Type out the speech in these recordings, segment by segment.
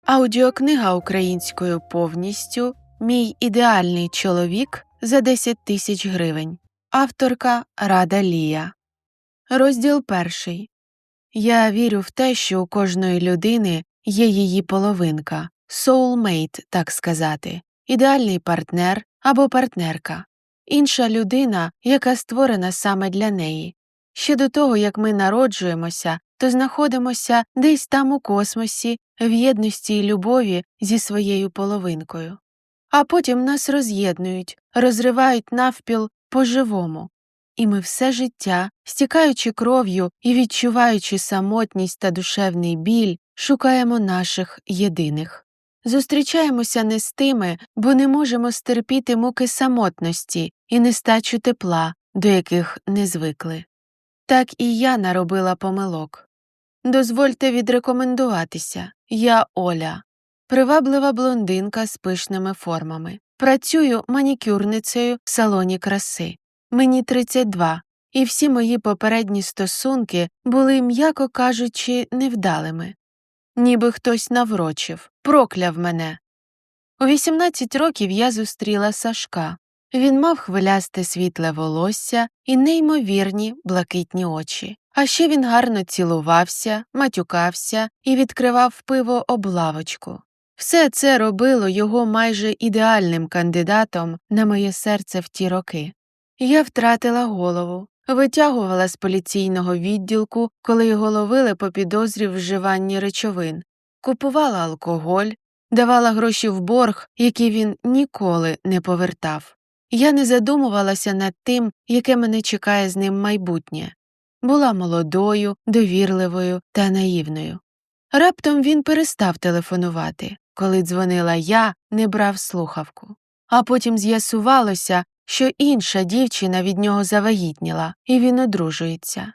Аудіокнига українською повністю «Мій ідеальний чоловік за 10 тисяч гривень». Авторка Рада Лія. Розділ 1. Я вірю в те, що у кожної людини є її половинка, soulmate, так сказати, ідеальний партнер або партнерка, інша людина, яка створена саме для неї. Ще до того, як ми народжуємося, то знаходимося десь там у космосі, в єдності і любові зі своєю половинкою. А потім нас роз'єднують, розривають навпіл по-живому. І ми все життя, стікаючи кров'ю і відчуваючи самотність та душевний біль, шукаємо наших єдиних. Зустрічаємося не з тими, бо не можемо стерпіти муки самотності і нестачу тепла, до яких не звикли. Так і я наробила помилок. Дозвольте відрекомендуватися. Я Оля. Приваблива блондинка з пишними формами. Працюю манікюрницею в салоні краси. Мені 32, і всі мої попередні стосунки були, м'яко кажучи, невдалими. Ніби хтось наврочив, прокляв мене. У 18 років я зустріла Сашка. Він мав хвилясте світле волосся і неймовірні блакитні очі. А ще він гарно цілувався, матюкався і відкривав пиво об лавочку. Все це робило його майже ідеальним кандидатом на моє серце в ті роки. Я втратила голову, витягувала з поліційного відділку, коли його ловили по підозрі в вживанні речовин, купувала алкоголь, давала гроші в борг, які він ніколи не повертав. Я не задумувалася над тим, яке мене чекає з ним майбутнє. Була молодою, довірливою та наївною. Раптом він перестав телефонувати. Коли дзвонила я, не брав слухавку. А потім з'ясувалося, що інша дівчина від нього завагітніла, і він одружується.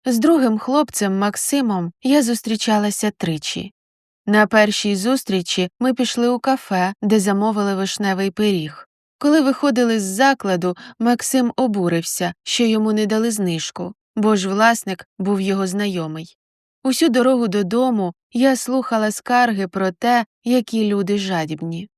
З другим хлопцем Максимом я зустрічалася тричі. На першій зустрічі ми пішли у кафе, де замовили вишневий пиріг. Коли виходили з закладу, Максим обурився, що йому не дали знижку, бо ж власник був його знайомий. Усю дорогу додому я слухала скарги про те, які люди жадібні.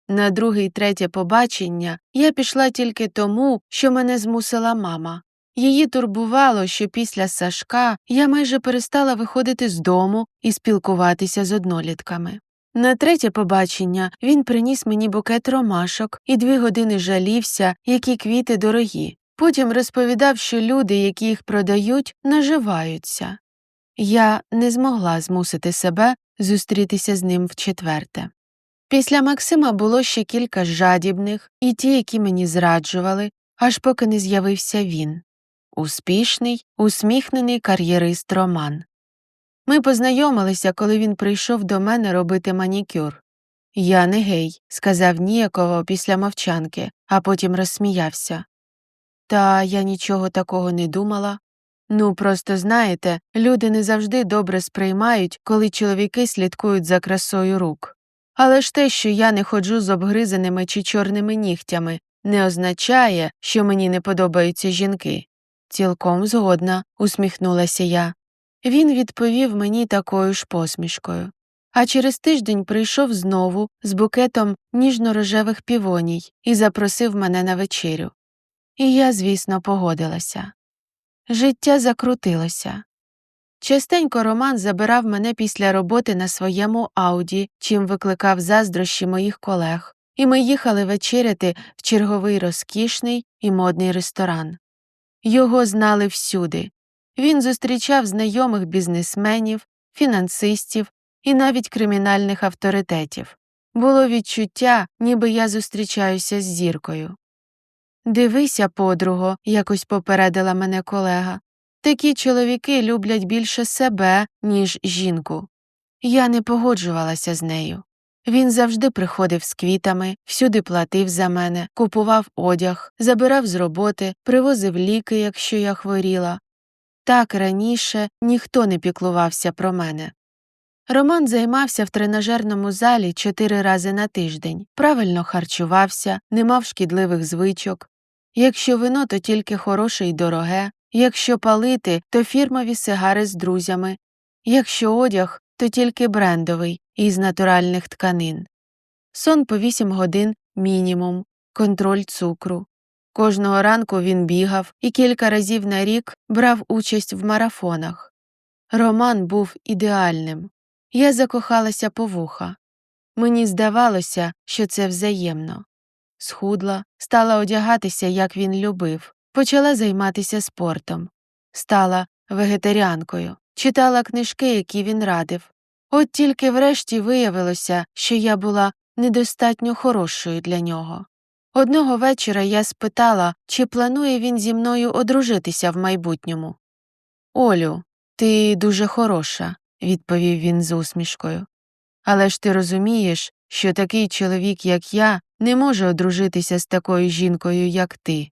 На друге й третє побачення я пішла тільки тому, що мене змусила мама. Її турбувало, що після Сашка я майже перестала виходити з дому і спілкуватися з однолітками. На третє побачення він приніс мені букет ромашок і 2 години жалівся, які квіти дорогі. Потім розповідав, що люди, які їх продають, наживаються. Я не змогла змусити себе зустрітися з ним вчетверте. Після Максима було ще кілька жадібних, і ті, які мені зраджували, аж поки не з'явився він. Успішний, усміхнений кар'єрист Роман. Ми познайомилися, коли він прийшов до мене робити манікюр. «Я не гей», – сказав ніяково після мовчанки, а потім розсміявся. Та я нічого такого не думала. Ну, просто знаєте, люди не завжди добре сприймають, коли чоловіки слідкують за красою рук. Але ж те, що я не ходжу з обгризаними чи чорними нігтями, не означає, що мені не подобаються жінки. Цілком згодна, усміхнулася я. Він відповів мені такою ж посмішкою. А через тиждень прийшов знову з букетом ніжно-рожевих півоній і запросив мене на вечерю. І я, звісно, погодилася. Життя закрутилося. Частенько Роман забирав мене після роботи на своєму Ауді, чим викликав заздрощі моїх колег, і ми їхали вечеряти в черговий розкішний і модний ресторан. Його знали всюди. Він зустрічав знайомих бізнесменів, фінансистів і навіть кримінальних авторитетів. Було відчуття, ніби я зустрічаюся з зіркою. «Дивися, подруго», – якось попередила мене колега. «Такі чоловіки люблять більше себе, ніж жінку». Я не погоджувалася з нею. Він завжди приходив з квітами, всюди платив за мене, купував одяг, забирав з роботи, привозив ліки, якщо я хворіла. Так раніше ніхто не піклувався про мене. Роман займався в тренажерному залі 4 рази на тиждень, правильно харчувався, не мав шкідливих звичок. Якщо вино, то тільки хороше й дороге, якщо палити, то фірмові сигари з друзями, якщо одяг, то тільки брендовий, із натуральних тканин. Сон по 8 годин мінімум, контроль цукру. Кожного ранку він бігав і кілька разів на рік брав участь в марафонах. Роман був ідеальним. Я закохалася по вуха. Мені здавалося, що це взаємно. Схудла, стала одягатися, як він любив, почала займатися спортом. Стала вегетаріанкою, читала книжки, які він радив. От тільки врешті виявилося, що я була недостатньо хорошою для нього. Одного вечора я спитала, чи планує він зі мною одружитися в майбутньому. «Олю, ти дуже хороша», – відповів він з усмішкою. «Але ж ти розумієш, що такий чоловік, як я, не може одружитися з такою жінкою, як ти».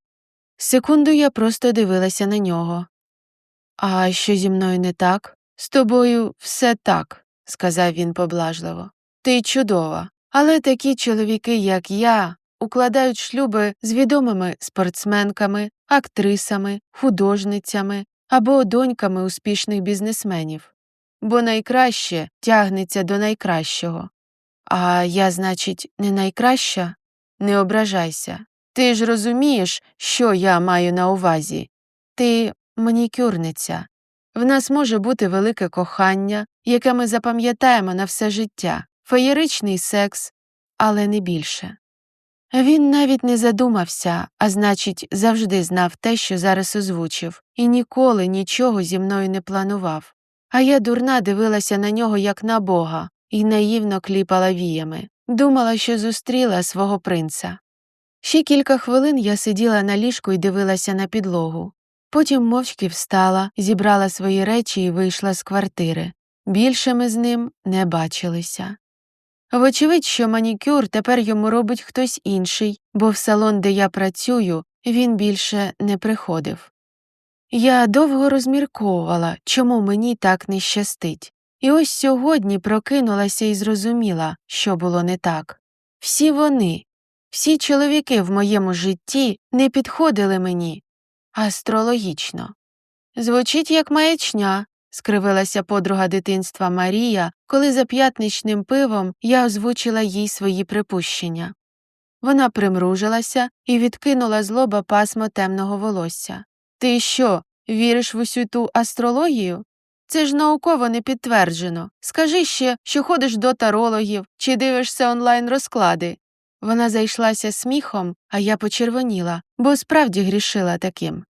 Секунду я просто дивилася на нього. «А що зі мною не так?» «З тобою все так», – сказав він поблажливо. «Ти чудова, але такі чоловіки, як я, укладають шлюби з відомими спортсменками, актрисами, художницями або доньками успішних бізнесменів. Бо найкраще тягнеться до найкращого. А я, значить, не найкраща? Не ображайся. Ти ж розумієш, що я маю на увазі. Ти манікюрниця. В нас може бути велике кохання, яке ми запам'ятаємо на все життя, феєричний секс, але не більше». Він навіть не задумався, а значить, завжди знав те, що зараз озвучив, і ніколи нічого зі мною не планував. А я дурна дивилася на нього як на Бога і наївно кліпала віями. Думала, що зустріла свого принца. Ще кілька хвилин я сиділа на ліжку і дивилася на підлогу. Потім мовчки встала, зібрала свої речі і вийшла з квартири. Більше ми з ним не бачилися. Вочевидь, що манікюр тепер йому робить хтось інший, бо в салон, де я працюю, він більше не приходив. Я довго розмірковувала, чому мені так не щастить. І ось сьогодні прокинулася і зрозуміла, що було не так. Всі вони, всі чоловіки в моєму житті не підходили мені. Астрологічно. Звучить як маячня, скривилася подруга дитинства Марія, коли за п'ятничним пивом я озвучила їй свої припущення. Вона примружилася і відкинула з лоба пасмо темного волосся. «Ти що, віриш в усю ту астрологію? Це ж науково не підтверджено. Скажи ще, що ходиш до тарологів чи дивишся онлайн-розклади». Вона зайшлася сміхом, а я почервоніла, бо справді грішила таким.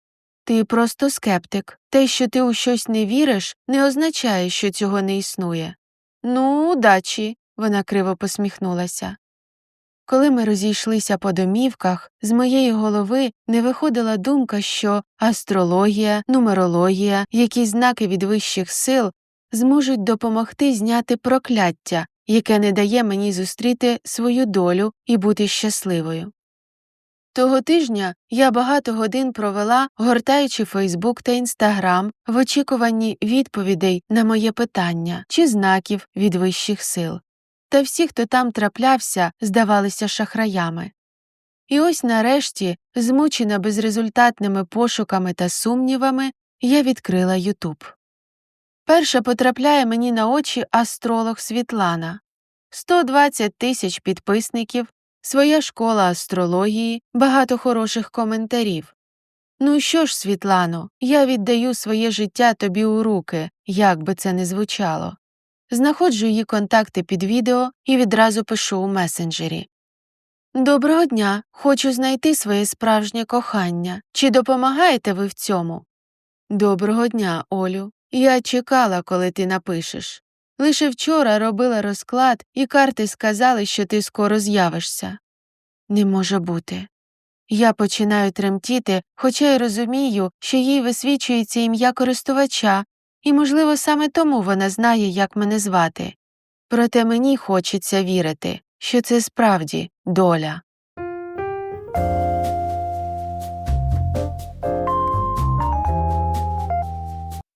«Ти просто скептик. Те, що ти у щось не віриш, не означає, що цього не існує». «Ну, удачі», – вона криво посміхнулася. Коли ми розійшлися по домівках, з моєї голови не виходила думка, що астрологія, нумерологія, якісь знаки від вищих сил зможуть допомогти зняти прокляття, яке не дає мені зустріти свою долю і бути щасливою. Того тижня я багато годин провела, гортаючи Фейсбук та Інстаграм в очікуванні відповідей на моє питання чи знаків від вищих сил. Та всі, хто там траплявся, здавалися шахраями. І ось нарешті, змучена безрезультатними пошуками та сумнівами, я відкрила Ютуб. Перша потрапляє мені на очі астролог Світлана. 120 тисяч підписників, своя школа астрології, багато хороших коментарів. «Ну що ж, Світлано, я віддаю своє життя тобі у руки, як би це не звучало». Знаходжу її контакти під відео і відразу пишу у месенджері. «Доброго дня, хочу знайти своє справжнє кохання. Чи допомагаєте ви в цьому?» «Доброго дня, Олю. Я чекала, коли ти напишеш. Лише вчора робила розклад, і карти сказали, що ти скоро з'явишся». «Не може бути». Я починаю тремтіти, хоча й розумію, що їй висвічується ім'я користувача, і, можливо, саме тому вона знає, як мене звати. Проте мені хочеться вірити, що це справді доля.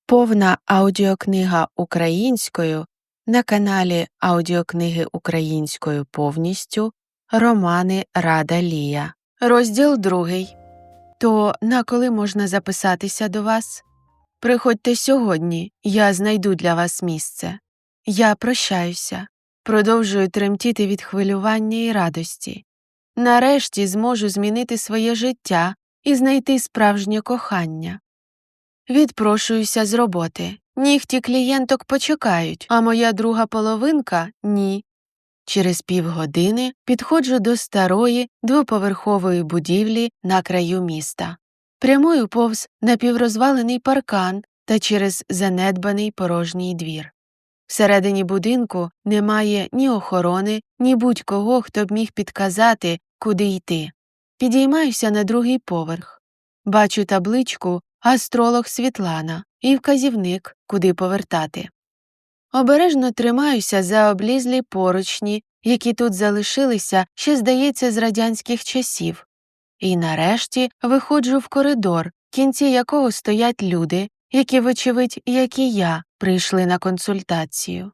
Повна аудіокнига українською на каналі Аудіокниги українською повністю Романи Рада Лія. Розділ 2. То на коли можна записатися до вас? Приходьте сьогодні, я знайду для вас місце. Я прощаюся, продовжую тремтіти від хвилювання і радості. Нарешті зможу змінити своє життя і знайти справжнє кохання. Відпрошуюся з роботи. Нігті клієнток почекають, а моя друга половинка – ні. Через півгодини підходжу до старої двоповерхової будівлі на краю міста. Прямую повз напіврозвалений паркан та через занедбаний порожній двір. Всередині будинку немає ні охорони, ні будь-кого, хто б міг підказати, куди йти. Підіймаюся на другий поверх. Бачу табличку «Астролог Світлана» і вказівник, куди повертати. Обережно тримаюся за облізлі поручні, які тут залишилися ще, здається, з радянських часів. І нарешті виходжу в коридор, в кінці якого стоять люди, які, вочевидь, як і я, прийшли на консультацію.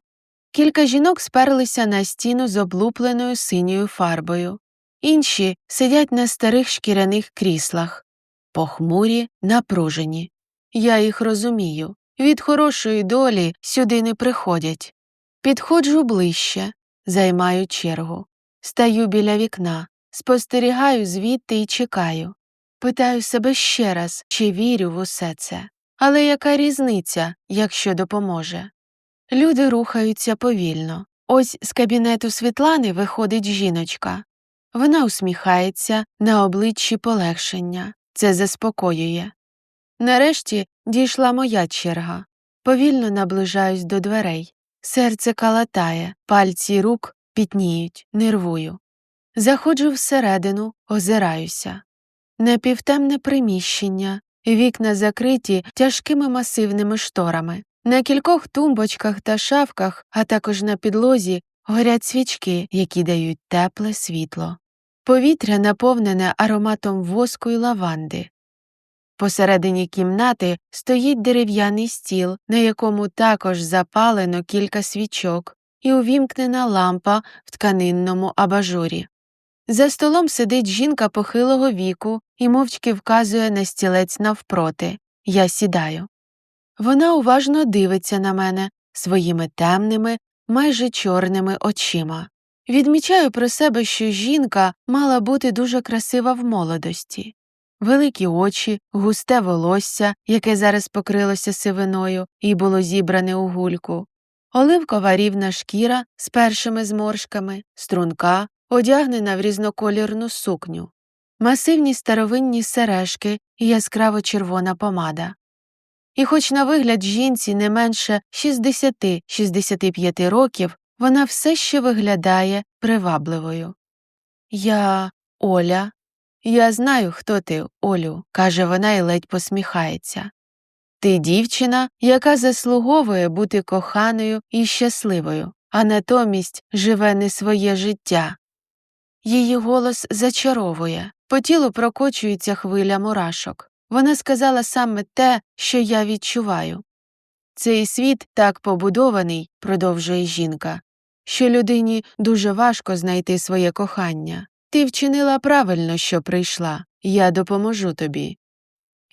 Кілька жінок сперлися на стіну з облупленою синьою фарбою. Інші сидять на старих шкіряних кріслах. Похмурі, напружені. Я їх розумію. Від хорошої долі сюди не приходять. Підходжу ближче, займаю чергу. Стаю біля вікна, спостерігаю звідти і чекаю. Питаю себе ще раз, чи вірю в усе це. Але яка різниця, якщо допоможе? Люди рухаються повільно. Ось з кабінету Світлани виходить жіночка. Вона усміхається, на обличчі полегшення. Це заспокоює. Нарешті дійшла моя черга. Повільно наближаюсь до дверей. Серце калатає, пальці рук пітніють, нервую. Заходжу всередину, озираюся. Напівтемне приміщення, вікна закриті тяжкими масивними шторами. На кількох тумбочках та шафках, а також на підлозі, горять свічки, які дають тепле світло. Повітря наповнене ароматом воску й лаванди. Посередині кімнати стоїть дерев'яний стіл, на якому також запалено кілька свічок і увімкнена лампа в тканинному абажурі. За столом сидить жінка похилого віку і мовчки вказує на стілець навпроти. Я сідаю. Вона уважно дивиться на мене своїми темними, майже чорними очима. Відмічаю про себе, що жінка мала бути дуже красива в молодості. Великі очі, густе волосся, яке зараз покрилося сивиною і було зібране у гульку, оливкова рівна шкіра з першими зморшками, струнка, одягнена в різноколірну сукню, масивні старовинні сережки і яскраво червона помада. І хоч на вигляд жінці не менше 60-65 років, вона все ще виглядає привабливою. «Я Оля. Я знаю, хто ти, Олю», – каже вона і ледь посміхається. «Ти дівчина, яка заслуговує бути коханою і щасливою, а натомість живе не своє життя». Її голос зачаровує, по тілу прокочується хвиля мурашок. Вона сказала саме те, що я відчуваю. «Цей світ так побудований», – продовжує жінка, «що людині дуже важко знайти своє кохання. Ти вчинила правильно, що прийшла. Я допоможу тобі».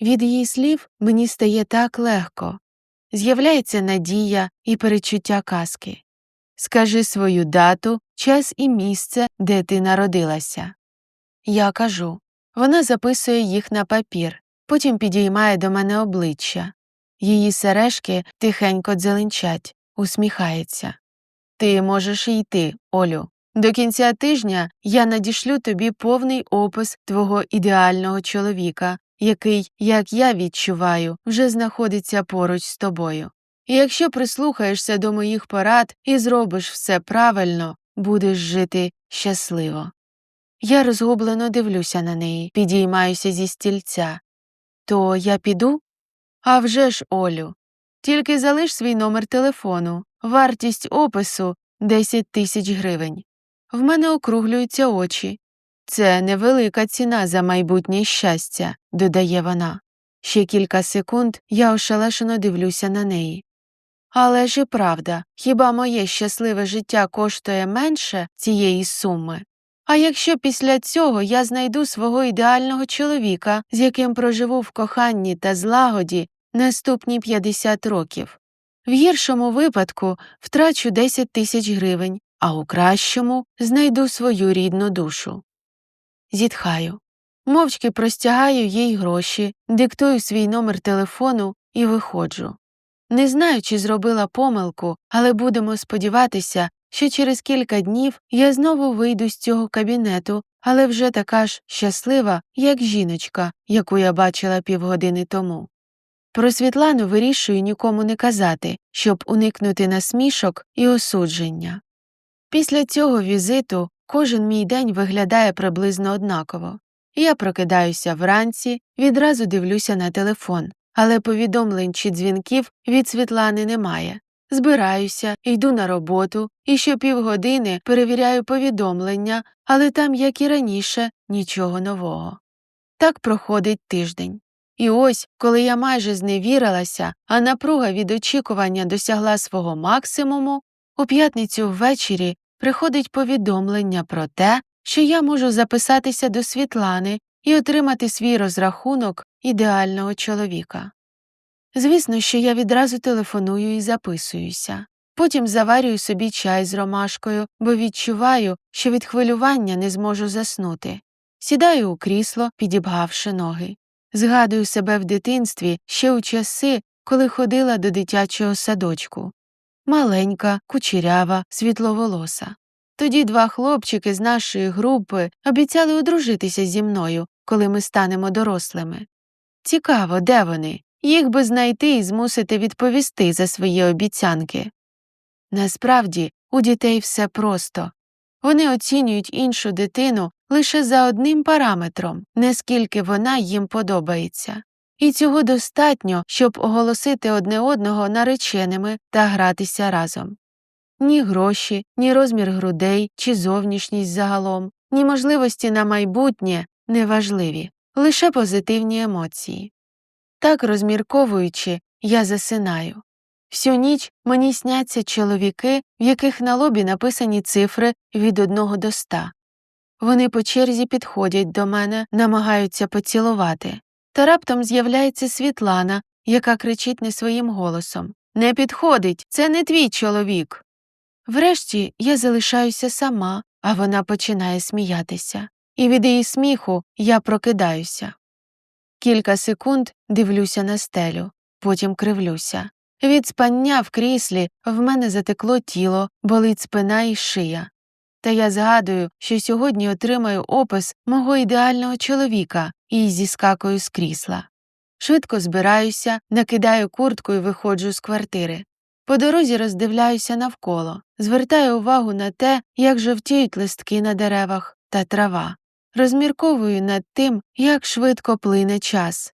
Від її слів мені стає так легко. З'являється надія і перечуття казки. «Скажи свою дату, час і місце, де ти народилася». Я кажу. Вона записує їх на папір, потім підіймає до мене обличчя. Її сережки тихенько дзеленчать, усміхається. «Ти можеш йти, Олю. До кінця тижня я надішлю тобі повний опис твого ідеального чоловіка, який, як я відчуваю, вже знаходиться поруч з тобою. І якщо прислухаєшся до моїх порад і зробиш все правильно, будеш жити щасливо». Я розгублено дивлюся на неї, підіймаюся зі стільця. «То я піду?» «А вже ж, Олю. Тільки залиш свій номер телефону. Вартість опису – 10 тисяч гривень». В мене округлюються очі. «Це невелика ціна за майбутнє щастя», – додає вона. Ще кілька секунд я ошелешено дивлюся на неї. Але ж і правда, хіба моє щасливе життя коштує менше цієї суми? А якщо після цього я знайду свого ідеального чоловіка, з яким проживу в коханні та злагоді наступні 50 років? В гіршому випадку втрачу 10 тисяч гривень, а у кращому знайду свою рідну душу. Зітхаю. Мовчки простягаю їй гроші, диктую свій номер телефону і виходжу. Не знаю, чи зробила помилку, але будемо сподіватися, що через кілька днів я знову вийду з цього кабінету, але вже така ж щаслива, як жіночка, яку я бачила півгодини тому. Про Світлану вирішую нікому не казати, щоб уникнути насмішок і осудження. Після цього візиту кожен мій день виглядає приблизно однаково. Я прокидаюся вранці, відразу дивлюся на телефон, але повідомлень чи дзвінків від Світлани немає. Збираюся, йду на роботу і щопівгодини перевіряю повідомлення, але там, як і раніше, нічого нового. Так проходить тиждень. І ось, коли я майже зневірилася, а напруга від очікування досягла свого максимуму, у п'ятницю ввечері приходить повідомлення про те, що я можу записатися до Світлани і отримати свій розрахунок ідеального чоловіка. Звісно, що я відразу телефоную і записуюся. Потім заварюю собі чай з ромашкою, бо відчуваю, що від хвилювання не зможу заснути. Сідаю у крісло, підібгавши ноги. Згадую себе в дитинстві ще у часи, коли ходила до дитячого садочку. Маленька, кучерява, світловолоса. Тоді два хлопчики з нашої групи обіцяли одружитися зі мною, коли ми станемо дорослими. Цікаво, де вони? Їх би знайти і змусити відповісти за свої обіцянки. Насправді, у дітей все просто. Вони оцінюють іншу дитину лише за одним параметром, наскільки вона їм подобається. І цього достатньо, щоб оголосити одне одного нареченими та гратися разом. Ні гроші, ні розмір грудей чи зовнішність загалом, ні можливості на майбутнє не важливі, лише позитивні емоції. Так розмірковуючи, я засинаю. Всю ніч мені сняться чоловіки, в яких на лобі написані цифри від 1 до 100. Вони по черзі підходять до мене, намагаються поцілувати. Та раптом з'являється Світлана, яка кричить не своїм голосом: «Не підходить, це не твій чоловік!» Врешті я залишаюся сама, а вона починає сміятися. І від її сміху я прокидаюся. Кілька секунд дивлюся на стелю, потім кривлюся. Від спання в кріслі в мене затекло тіло, болить спина і шия. Та я згадую, що сьогодні отримаю опис мого ідеального чоловіка і зіскакую з крісла. Швидко збираюся, накидаю куртку і виходжу з квартири. По дорозі роздивляюся навколо, звертаю увагу на те, як жовтіють листки на деревах та трава. Розмірковую над тим, як швидко плине час.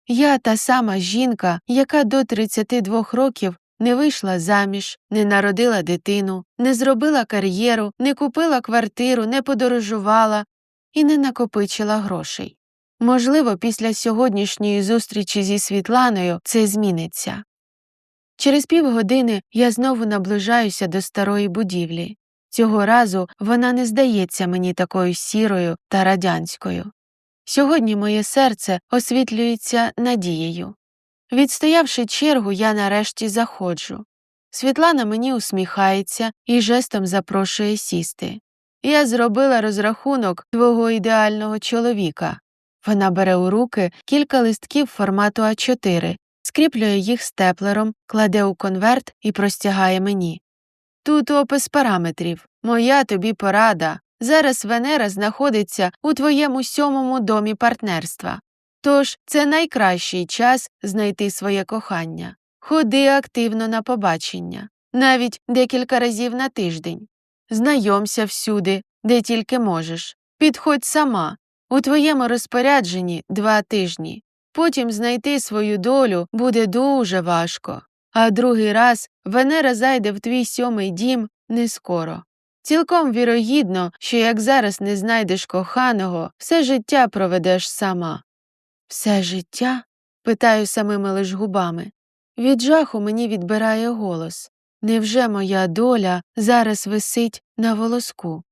Я та сама жінка, яка до 32 років не вийшла заміж, не народила дитину, не зробила кар'єру, не купила квартиру, не подорожувала і не накопичила грошей. Можливо, після сьогоднішньої зустрічі зі Світланою це зміниться. Через півгодини я знову наближаюся до старої будівлі. Цього разу вона не здається мені такою сірою та радянською. Сьогодні моє серце освітлюється надією. Відстоявши чергу, я нарешті заходжу. Світлана мені усміхається і жестом запрошує сісти. «Я зробила розрахунок твого ідеального чоловіка». Вона бере у руки кілька листків формату А4, скріплює їх степлером, кладе у конверт і простягає мені. «Тут опис параметрів. Моя тобі порада. Зараз Венера знаходиться у твоєму 7-му домі партнерства. Тож це найкращий час знайти своє кохання. Ходи активно на побачення, навіть декілька разів на тиждень. Знайомся всюди, де тільки можеш. Підходь сама. У твоєму розпорядженні 2 тижні. Потім знайти свою долю буде дуже важко. А другий раз Венера зайде в твій 7-й дім не скоро. Цілком вірогідно, що як зараз не знайдеш коханого, все життя проведеш сама». «Все життя?» – питаю самими лиш губами. Від жаху мені відбирає голос. Невже моя доля зараз висить на волоску?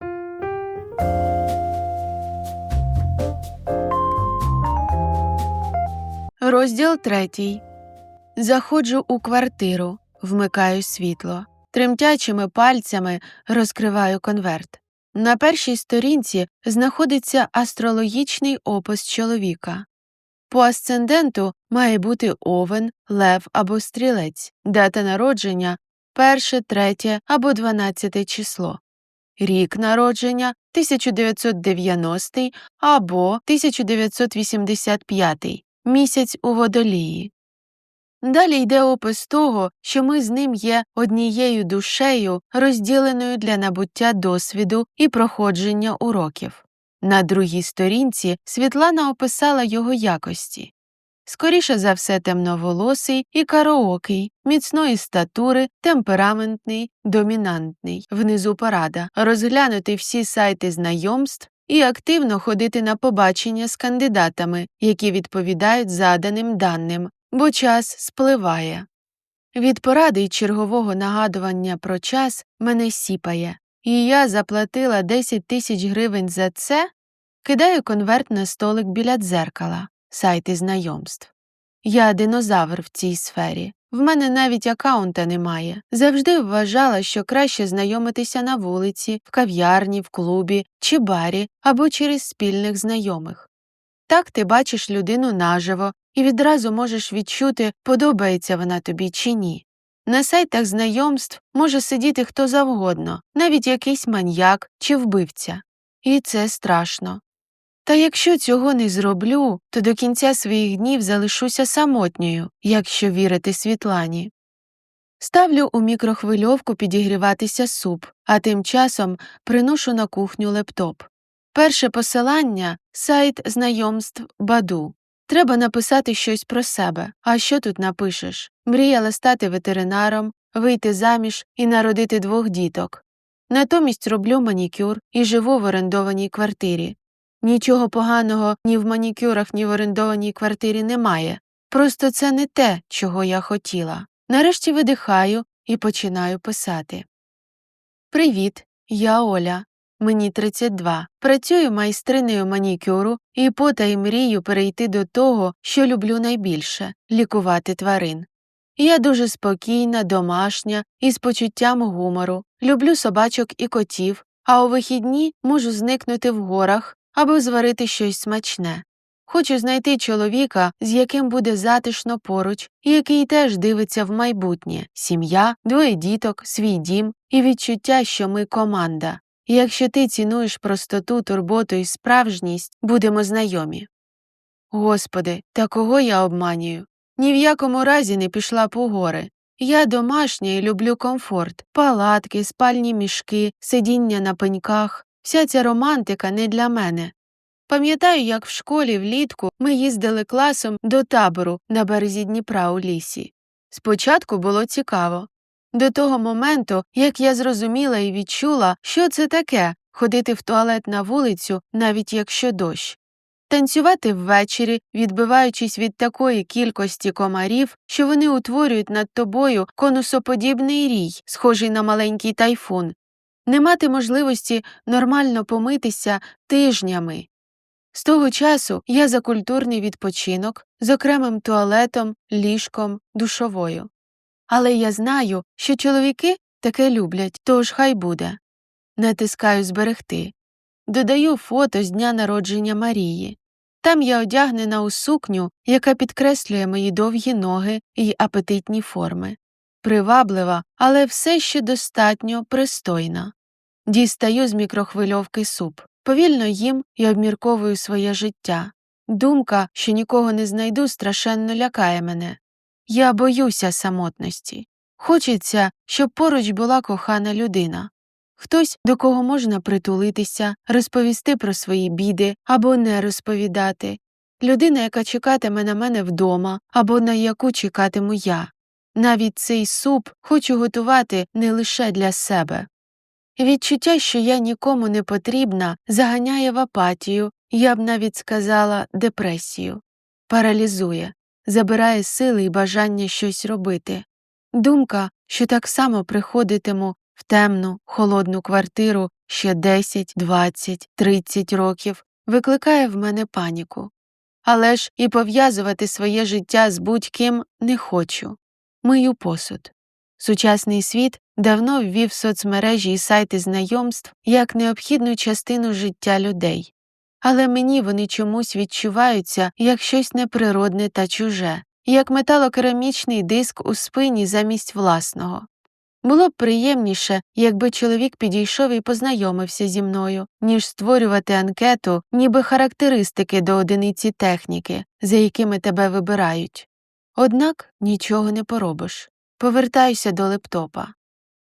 Розділ 3. Заходжу у квартиру. вмикаю світло. Тремтячими пальцями розкриваю конверт. На першій сторінці знаходиться астрологічний опис чоловіка. По асценденту має бути Овен, Лев або Стрілець, дата народження – 1, 3 або 12 число. Рік народження – 1990 або 1985, місяць у Водолії. Далі йде опис того, що ми з ним є однією душею, розділеною для набуття досвіду і проходження уроків. На другій сторінці Світлана описала його якості. Скоріше за все темноволосий і караокий, міцної статури, темпераментний, домінантний. Внизу порада – розглянути всі сайти знайомств і активно ходити на побачення з кандидатами, які відповідають заданим даним, бо час спливає. Від поради й чергового нагадування про час мене сіпає, і я заплатила 10 тисяч гривень за це, кидаю конверт на столик біля дзеркала, сайти знайомств. Я динозавр в цій сфері. В мене навіть акаунта немає. Завжди вважала, що краще знайомитися на вулиці, в кав'ярні, в клубі чи барі або через спільних знайомих. Так ти бачиш людину наживо і відразу можеш відчути, подобається вона тобі чи ні. На сайтах знайомств може сидіти хто завгодно, навіть якийсь маньяк чи вбивця. І це страшно. Та якщо цього не зроблю, то до кінця своїх днів залишуся самотньою, якщо вірити Світлані. Ставлю у мікрохвильовку підігріватися суп, а тим часом приношу на кухню лептоп. Перше посилання – сайт знайомств Баду. Треба написати щось про себе. А що тут напишеш? Мріяла стати ветеринаром, вийти заміж і народити 2 діток. Натомість роблю манікюр і живу в орендованій квартирі. Нічого поганого ні в манікюрах, ні в орендованій квартирі немає. Просто це не те, чого я хотіла. Нарешті видихаю і починаю писати. Привіт, я Оля. Мені 32. Працюю майстринею манікюру і потай мрію перейти до того, що люблю найбільше – лікувати тварин. Я дуже спокійна, домашня і з почуттям гумору. Люблю собачок і котів, а у вихідні можу зникнути в горах або зварити щось смачне. Хочу знайти чоловіка, з яким буде затишно поруч, і який теж дивиться в майбутнє. Сім'я, 2 діток, свій дім і відчуття, що ми команда. І якщо ти цінуєш простоту, турботу і справжність, будемо знайомі. Господи, та кого я обманюю? Ні в якому разі не пішла по гори. Я домашня і люблю комфорт. Палатки, спальні мішки, сидіння на пеньках. Вся ця романтика не для мене. Пам'ятаю, як в школі влітку ми їздили класом до табору на березі Дніпра у лісі. Спочатку було цікаво. До того моменту, як я зрозуміла і відчула, що це таке – ходити в туалет на вулицю, навіть якщо дощ. Танцювати ввечері, відбиваючись від такої кількості комарів, що вони утворюють над тобою конусоподібний рій, схожий на маленький тайфун. Не мати можливості нормально помитися тижнями. З того часу я за культурний відпочинок з окремим туалетом, ліжком, душовою. Але я знаю, що чоловіки таке люблять, тож хай буде. Натискаю «Зберегти». Додаю фото з дня народження Марії. Там я одягнена у сукню, яка підкреслює мої довгі ноги і апетитні форми. Приваблива, але все ще достатньо пристойна. Дістаю з мікрохвильовки суп. Повільно їм і обмірковую своє життя. Думка, що нікого не знайду, страшенно лякає мене. Я боюся самотності. Хочеться, щоб поруч була кохана людина. Хтось, до кого можна притулитися, розповісти про свої біди або не розповідати. Людина, яка чекатиме на мене вдома, або на яку чекатиму я. Навіть цей суп хочу готувати не лише для себе. Відчуття, що я нікому не потрібна, заганяє в апатію, я б навіть сказала депресію. Паралізує, забирає сили і бажання щось робити. Думка, що так само приходитиму в темну, холодну квартиру ще 10, 20, 30 років, викликає в мене паніку. Але ж і пов'язувати своє життя з будь-ким не хочу. Мию посуд. Сучасний світ давно ввів соцмережі і сайти знайомств як необхідну частину життя людей. Але мені вони чомусь відчуваються як щось неприродне та чуже, як металокерамічний диск у спині замість власного. Було б приємніше, якби чоловік підійшов і познайомився зі мною, ніж створювати анкету, ніби характеристики до одиниці техніки, за якими тебе вибирають. Однак нічого не поробиш. Повертаюся до лептопа.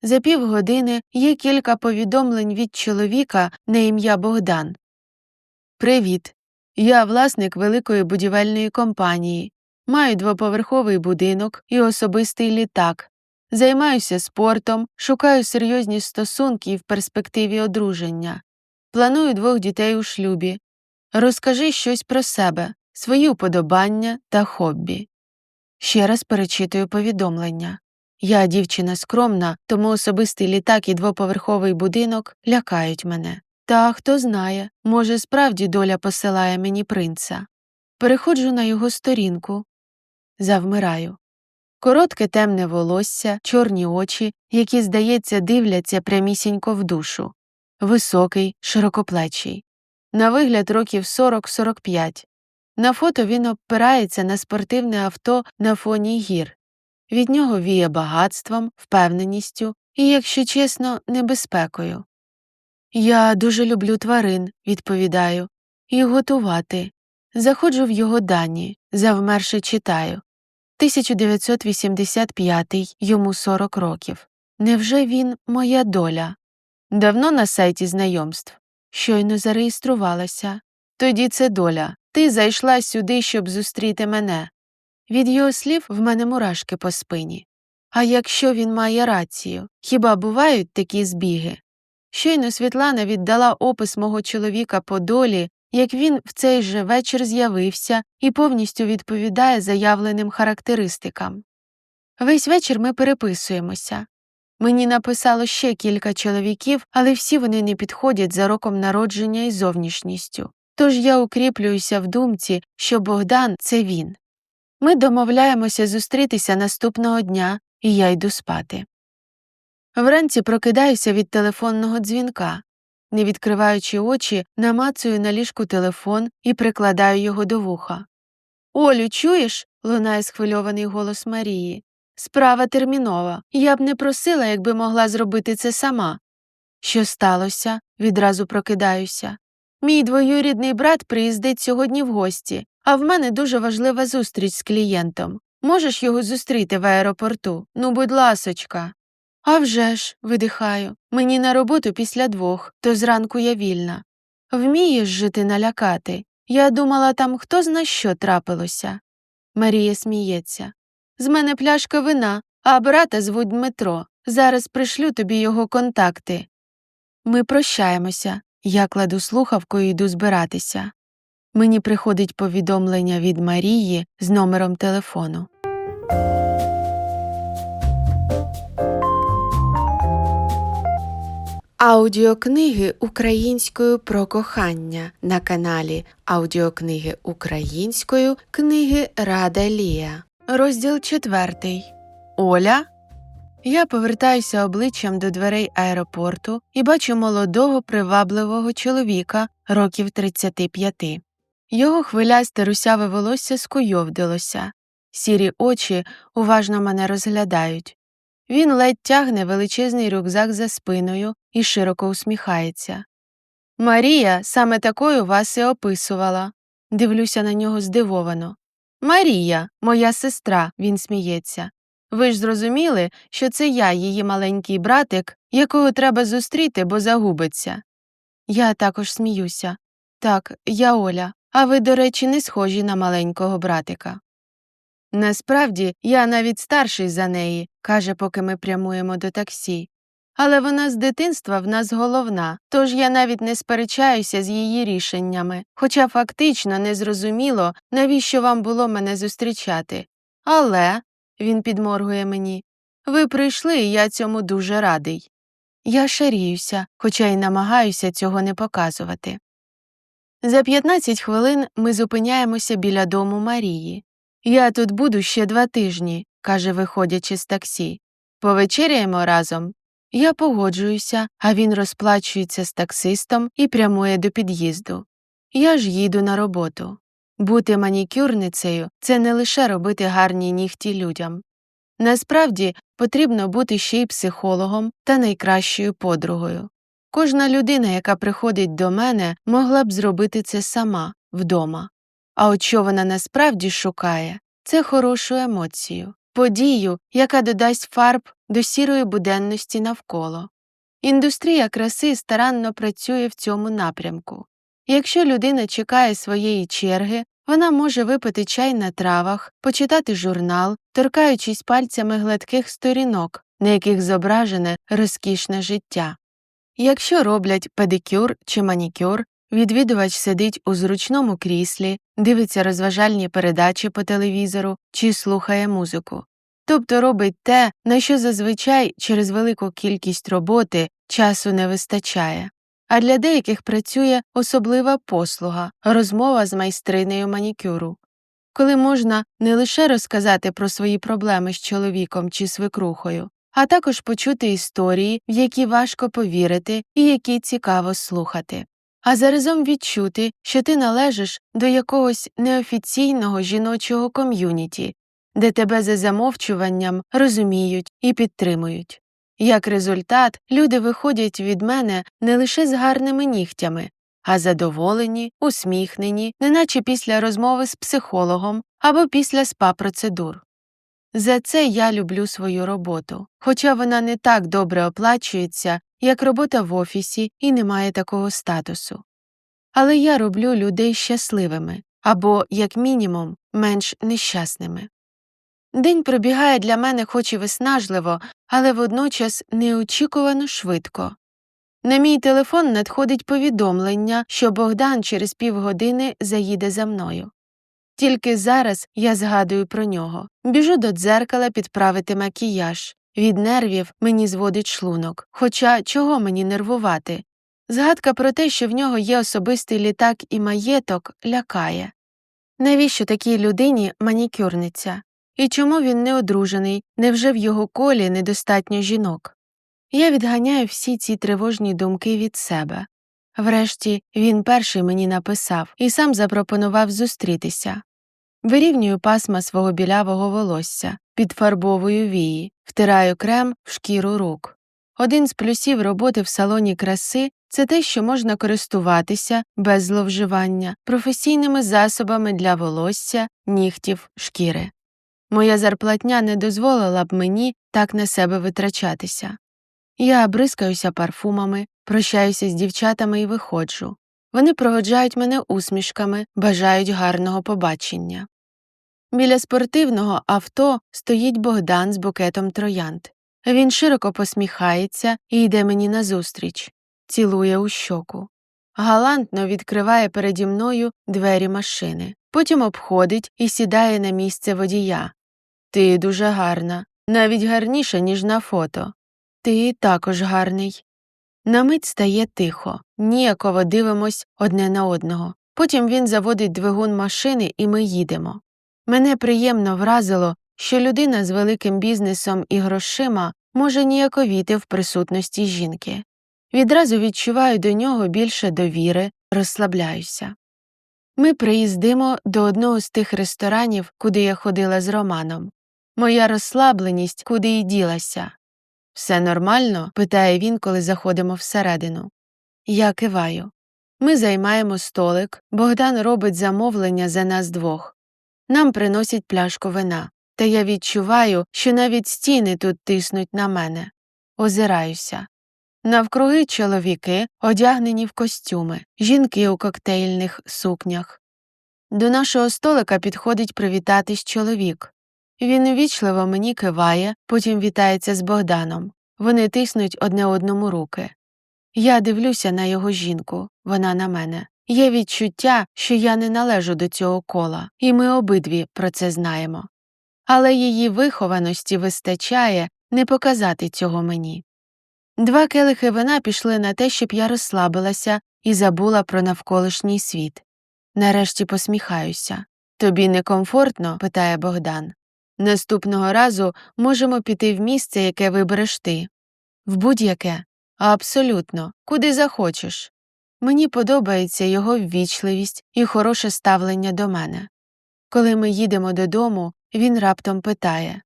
За півгодини є кілька повідомлень від чоловіка на ім'я Богдан. «Привіт. Я власник великої будівельної компанії. Маю двоповерховий будинок і особистий літак. Займаюся спортом, шукаю серйозні стосунки і в перспективі одруження. Планую 2 дітей у шлюбі. Розкажи щось про себе, свої уподобання та хобі». Ще раз перечитую повідомлення. Я дівчина скромна, тому особистий літак і двоповерховий будинок лякають мене. Та, хто знає, може справді доля посилає мені принца. Переходжу на його сторінку. Завмираю. Коротке темне волосся, чорні очі, які, здається, дивляться прямісінько в душу. Високий, широкоплечий. На вигляд років 40-45. На фото він опирається на спортивне авто на фоні гір. Від нього віє багатством, впевненістю і, якщо чесно, небезпекою. «Я дуже люблю тварин», – відповідаю, – «і готувати». Заходжу в його дані, завмерши читаю. 1985, йому 40 років. Невже він моя доля? Давно на сайті знайомств? Щойно зареєструвалася. Тоді це доля. Ти зайшла сюди, щоб зустріти мене. Від його слів в мене мурашки по спині. А якщо він має рацію? Хіба бувають такі збіги? Щойно Світлана віддала опис мого чоловіка по долі, як він в цей же вечір з'явився і повністю відповідає заявленим характеристикам. Весь вечір ми переписуємося. Мені написало ще кілька чоловіків, але всі вони не підходять за роком народження і зовнішністю. Тож я укріплююся в думці, що Богдан – це він. Ми домовляємося зустрітися наступного дня, і я йду спати. Вранці прокидаюся від телефонного дзвінка. Не відкриваючи очі, намацую на ліжку телефон і прикладаю його до вуха. «Олю, чуєш?» – лунає схвильований голос Марії. «Справа термінова. Я б не просила, якби могла зробити це сама». «Що сталося?» – відразу прокидаюся. «Мій двоюрідний брат приїздить сьогодні в гості, а в мене дуже важлива зустріч з клієнтом. Можеш його зустріти в аеропорту? Ну, будь ласочка». «А вже ж», – видихаю, – «мені на роботу після 2, то зранку я вільна». «Вмієш же ти налякати? Я думала, там хто зна що трапилося». Марія сміється. «З мене пляшка вина, а брата звуть Дмитро. Зараз пришлю тобі його контакти». Ми прощаємося. Я кладу слухавку і йду збиратися. Мені приходить повідомлення від Марії з номером телефону. Аудіокниги українською про кохання на каналі Аудіокниги українською книги Рада Лія. Розділ 4. Оля. Я повертаюся обличчям до дверей аеропорту і бачу молодого привабливого чоловіка років 35. Його хвилясте русяве волосся скуйовдилося. Сірі очі уважно мене розглядають. Він ледь тягне величезний рюкзак за спиною і широко усміхається. «Марія саме такою вас і описувала». Дивлюся на нього здивовано. «Марія, моя сестра», – він сміється. «Ви ж зрозуміли, що це я, її маленький братик, якого треба зустріти, бо загубиться». Я також сміюся. «Так, я Оля, а ви, до речі, не схожі на маленького братика». «Насправді, я навіть старший за неї», – каже, поки ми прямуємо до таксі. «Але вона з дитинства в нас головна, тож я навіть не сперечаюся з її рішеннями, хоча фактично не зрозуміло, навіщо вам було мене зустрічати. Але», – він підморгує мені, – «ви прийшли, і я цьому дуже радий». Я шаріюся, хоча й намагаюся цього не показувати. За 15 хвилин ми зупиняємося біля дому Марії. «Я тут буду ще 2 тижні», – каже, виходячи з таксі. повечеряємо разом? Я погоджуюся, а він розплачується з таксистом і прямує до під'їзду. Я ж їду на роботу. Бути манікюрницею – це не лише робити гарні нігті людям. Насправді, потрібно бути ще й психологом та найкращою подругою. Кожна людина, яка приходить до мене, могла б зробити це сама, вдома. А от що вона насправді шукає – це хорошу емоцію, подію, яка додасть фарб до сірої буденності навколо. Індустрія краси старанно працює в цьому напрямку. Якщо людина чекає своєї черги, вона може випити чай на травах, почитати журнал, торкаючись пальцями гладких сторінок, на яких зображене розкішне життя. Якщо роблять педикюр чи манікюр, відвідувач сидить у зручному кріслі, дивиться розважальні передачі по телевізору чи слухає музику. Тобто робить те, на що зазвичай через велику кількість роботи часу не вистачає. А для деяких працює особлива послуга – розмова з майстринею манікюру. Коли можна не лише розказати про свої проблеми з чоловіком чи свекрухою, а також почути історії, в які важко повірити і які цікаво слухати. А заразом відчути, що ти належиш до якогось неофіційного жіночого ком'юніті, де тебе за замовчуванням розуміють і підтримують. Як результат, люди виходять від мене не лише з гарними нігтями, а задоволені, усміхнені, неначе після розмови з психологом або після спа-процедур. За це я люблю свою роботу, хоча вона не так добре оплачується, як робота в офісі і не має такого статусу. Але я роблю людей щасливими, або, як мінімум, менш нещасними. День пробігає для мене хоч і виснажливо, але водночас неочікувано швидко. На мій телефон надходить повідомлення, що Богдан через півгодини заїде за мною. Тільки зараз я згадую про нього. Біжу до дзеркала підправити макіяж. Від нервів мені зводить шлунок. Хоча чого мені нервувати? Згадка про те, що в нього є особистий літак і маєток, лякає. Навіщо такій людині манікюрниця? І чому він не одружений, невже в його колі недостатньо жінок? Я відганяю всі ці тривожні думки від себе. Врешті, він перший мені написав і сам запропонував зустрітися. Вирівнюю пасма свого білявого волосся, підфарбовую вії, втираю крем в шкіру рук. Один з плюсів роботи в салоні краси – це те, що можна користуватися, без зловживання, професійними засобами для волосся, нігтів, шкіри. Моя зарплатня не дозволила б мені так на себе витрачатися. Я бризкаюся парфумами, прощаюся з дівчатами і виходжу. Вони проводжають мене усмішками, бажають гарного побачення. Біля спортивного авто стоїть Богдан з букетом троянд. Він широко посміхається і йде мені назустріч, цілує у щоку. Галантно відкриває переді мною двері машини, потім обходить і сідає на місце водія. «Ти дуже гарна, навіть гарніша, ніж на фото. Ти також гарний». На мить стає тихо, ніяково дивимось одне на одного. Потім він заводить двигун машини і ми їдемо. Мене приємно вразило, що людина з великим бізнесом і грошима може ніяковіти в присутності жінки. Відразу відчуваю до нього більше довіри, розслабляюся. Ми приїздимо до одного з тих ресторанів, куди я ходила з Романом. Моя розслабленість куди й ділася. «Все нормально?» – питає він, коли заходимо всередину. Я киваю. Ми займаємо столик, Богдан робить замовлення за нас двох. Нам приносять пляшку вина, та я відчуваю, що навіть стіни тут тиснуть на мене. Озираюся. Навкруги чоловіки, одягнені в костюми, жінки у коктейльних сукнях. До нашого столика підходить привітатись чоловік. Він увічливо мені киває, потім вітається з Богданом. Вони тиснуть одне одному руки. Я дивлюся на його жінку, вона на мене. Є відчуття, що я не належу до цього кола, і ми обидві про це знаємо. Але її вихованості вистачає не показати цього мені. 2 келихи вина пішли на те, щоб я розслабилася і забула про навколишній світ. Нарешті посміхаюся. «Тобі некомфортно?» – питає Богдан. Наступного разу можемо піти в місце, яке вибереш ти. В будь-яке. Абсолютно. Куди захочеш. Мені подобається його ввічливість і хороше ставлення до мене. Коли ми їдемо додому, він раптом питає: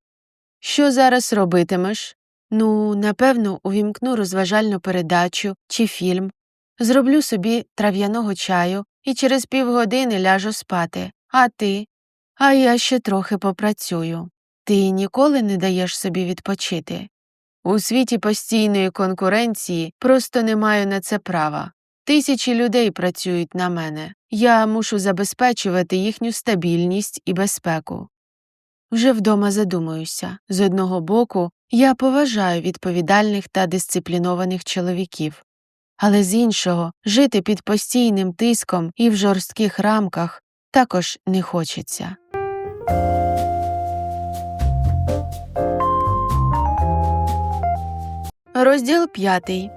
«Що зараз робитимеш?» «Ну, напевно, увімкну розважальну передачу чи фільм, зроблю собі трав'яного чаю і через півгодини ляжу спати. А ти?» «А я ще трохи попрацюю». «Ти ніколи не даєш собі відпочити?» «У світі постійної конкуренції просто не маю на це права. Тисячі людей працюють на мене. Я мушу забезпечувати їхню стабільність і безпеку». Вже вдома задумуюся. З одного боку, я поважаю відповідальних та дисциплінованих чоловіків. Але з іншого, жити під постійним тиском і в жорстких рамках також не хочеться. Розділ 5.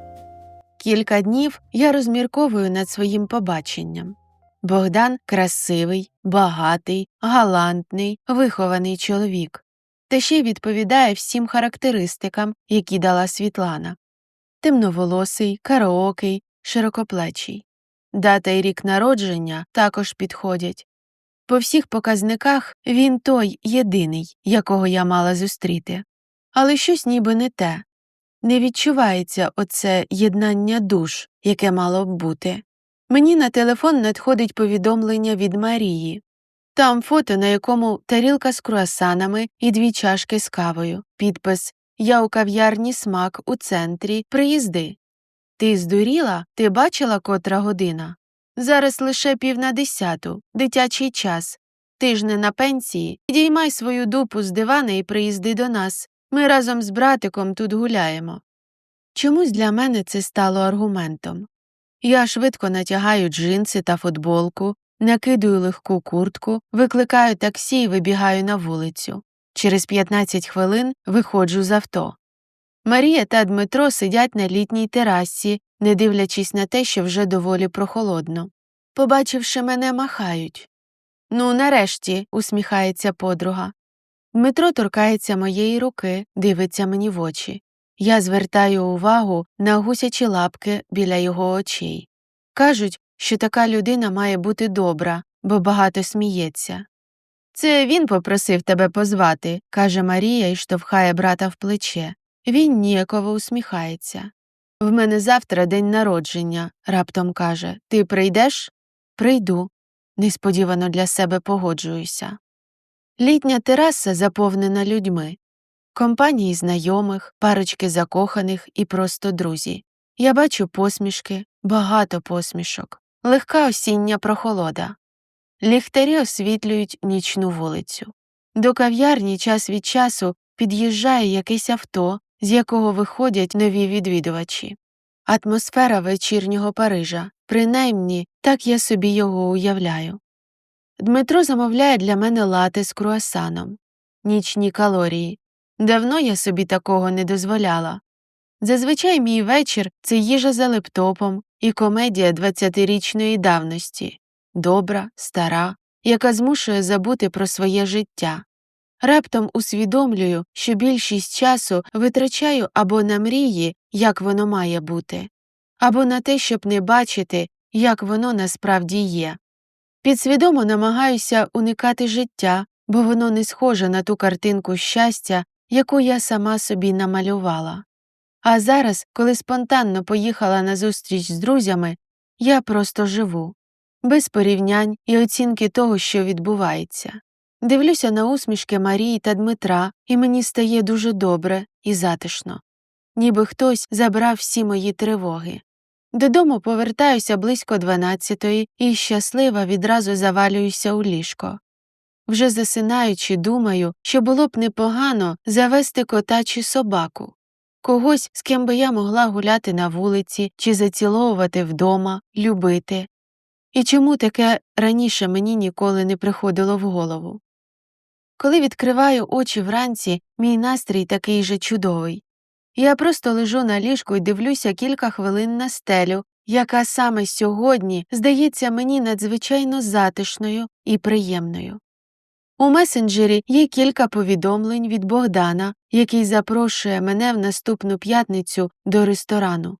Кілька днів я розмірковую над своїм побаченням. Богдан – красивий, багатий, галантний, вихований чоловік. Та ще й відповідає всім характеристикам, які дала Світлана. Темноволосий, караокий, широкоплечий. Дата і рік народження також підходять. По всіх показниках він той єдиний, якого я мала зустріти. Але щось ніби не те. Не відчувається оце єднання душ, яке мало б бути. Мені на телефон надходить повідомлення від Марії. Там фото, на якому тарілка з круасанами і 2 чашки з кавою. Підпис «Я у кав'ярні «Смак» у центрі. Приїзди». Ти здуріла? Ти бачила, котра година? Зараз лише 9:50, дитячий час. Ти ж не на пенсії. Підіймай свою дупу з дивана і приїзди до нас. Ми разом з братиком тут гуляємо. Чомусь для мене це стало аргументом. Я швидко натягаю джинси та футболку, накидую легку куртку, викликаю таксі і вибігаю на вулицю. Через 15 хвилин виходжу з авто. Марія та Дмитро сидять на літній терасі, не дивлячись на те, що вже доволі прохолодно. Побачивши мене, махають. «Ну, нарешті», – усміхається подруга. Дмитро торкається моєї руки, дивиться мені в очі. Я звертаю увагу на гусячі лапки біля його очей. Кажуть, що така людина має бути добра, бо багато сміється. «Це він попросив тебе позвати», – каже Марія і штовхає брата в плече. Він ніяково усміхається. «В мене завтра день народження», – раптом каже. «Ти прийдеш?» «Прийду». Несподівано для себе погоджуюся. Літня тераса заповнена людьми. Компанії знайомих, парочки закоханих і просто друзі. Я бачу посмішки, багато посмішок. Легка осіння прохолода. Ліхтарі освітлюють нічну вулицю. До кав'ярні час від часу під'їжджає якесь авто, з якого виходять нові відвідувачі. Атмосфера вечірнього Парижа. Принаймні, так я собі його уявляю. Дмитро замовляє для мене лате з круасаном. Нічні калорії. Давно я собі такого не дозволяла. Зазвичай мій вечір – це їжа за лептопом і комедія 20-річної давності. Добра, стара, яка змушує забути про своє життя. Раптом усвідомлюю, що більшість часу витрачаю або на мрії, як воно має бути, або на те, щоб не бачити, як воно насправді є. Підсвідомо намагаюся уникати життя, бо воно не схоже на ту картинку щастя, яку я сама собі намалювала. А зараз, коли спонтанно поїхала на зустріч з друзями, я просто живу. Без порівнянь і оцінки того, що відбувається. Дивлюся на усмішки Марії та Дмитра, і мені стає дуже добре і затишно. Ніби хтось забрав всі мої тривоги. Додому повертаюся близько 12-ї і щаслива відразу завалююся у ліжко. Вже засинаючи, думаю, що було б непогано завести кота чи собаку. Когось, з ким би я могла гуляти на вулиці чи заціловувати вдома, любити. І чому таке раніше мені ніколи не приходило в голову? Коли відкриваю очі вранці, мій настрій такий же чудовий. Я просто лежу на ліжку і дивлюся кілька хвилин на стелю, яка саме сьогодні здається мені надзвичайно затишною і приємною. У месенджері є кілька повідомлень від Богдана, який запрошує мене в наступну п'ятницю до ресторану.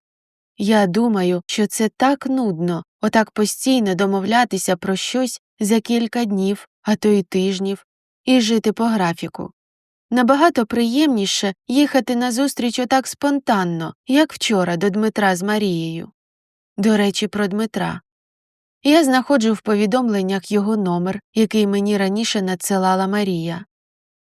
Я думаю, що це так нудно, отак постійно домовлятися про щось за кілька днів, а то й тижнів, і жити по графіку. Набагато приємніше їхати на зустріч отак спонтанно, як вчора до Дмитра з Марією. До речі, про Дмитра. Я знаходжу в повідомленнях його номер, який мені раніше надсилала Марія.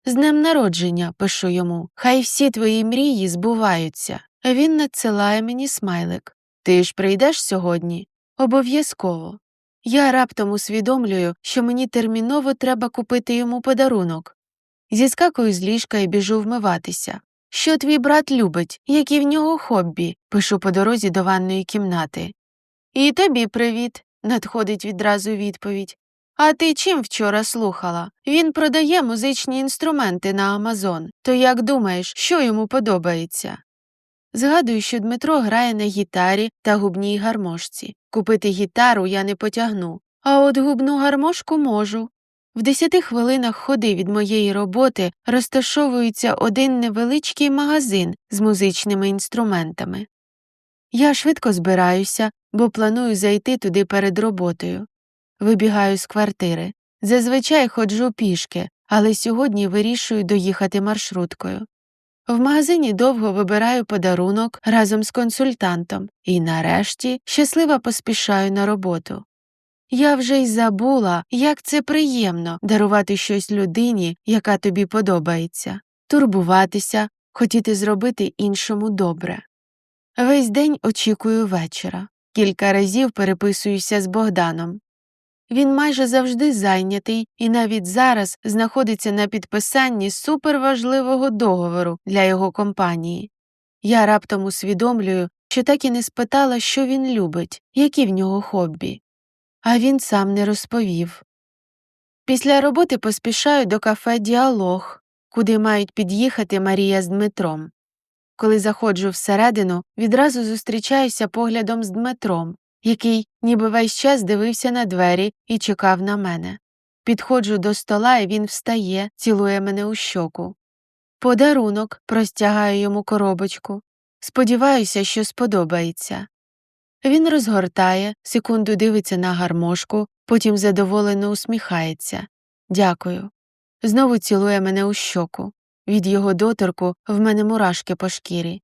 «З днем народження», пишу йому, «хай всі твої мрії збуваються». Він надсилає мені смайлик. «Ти ж прийдеш сьогодні?» «Обов'язково». Я раптом усвідомлюю, що мені терміново треба купити йому подарунок. Зіскакую з ліжка і біжу вмиватися. «Що твій брат любить? Які в нього хобі?» пишу по дорозі до ванної кімнати. «І тобі привіт», надходить відразу відповідь. «А ти чим вчора слухала? Він продає музичні інструменти на Амазон. То як думаєш, що йому подобається?» Згадую, що Дмитро грає на гітарі та губній гармошці. Купити гітару я не потягну, а от губну гармошку можу. В 10 хвилинах ходи від моєї роботи розташовується один невеличкий магазин з музичними інструментами. Я швидко збираюся, бо планую зайти туди перед роботою. Вибігаю з квартири. Зазвичай ходжу пішки, але сьогодні вирішую доїхати маршруткою. В магазині довго вибираю подарунок разом з консультантом і, нарешті, щасливо поспішаю на роботу. Я вже й забула, як це приємно дарувати щось людині, яка тобі подобається, турбуватися, хотіти зробити іншому добре. Весь день очікую вечора. Кілька разів переписуюся з Богданом. Він майже завжди зайнятий і навіть зараз знаходиться на підписанні суперважливого договору для його компанії. Я раптом усвідомлюю, що так і не спитала, що він любить, які в нього хобі. А він сам не розповів. Після роботи поспішаю до кафе «Діалог», куди мають під'їхати Марія з Дмитром. Коли заходжу всередину, відразу зустрічаюся поглядом з Дмитром, який ніби весь час дивився на двері і чекав на мене. Підходжу до стола, і він встає, цілує мене у щоку. «Подарунок», простягаю йому коробочку. Сподіваюся, що сподобається. Він розгортає, секунду дивиться на гармошку, потім задоволено усміхається. «Дякую». Знову цілує мене у щоку. Від його доторку в мене мурашки по шкірі.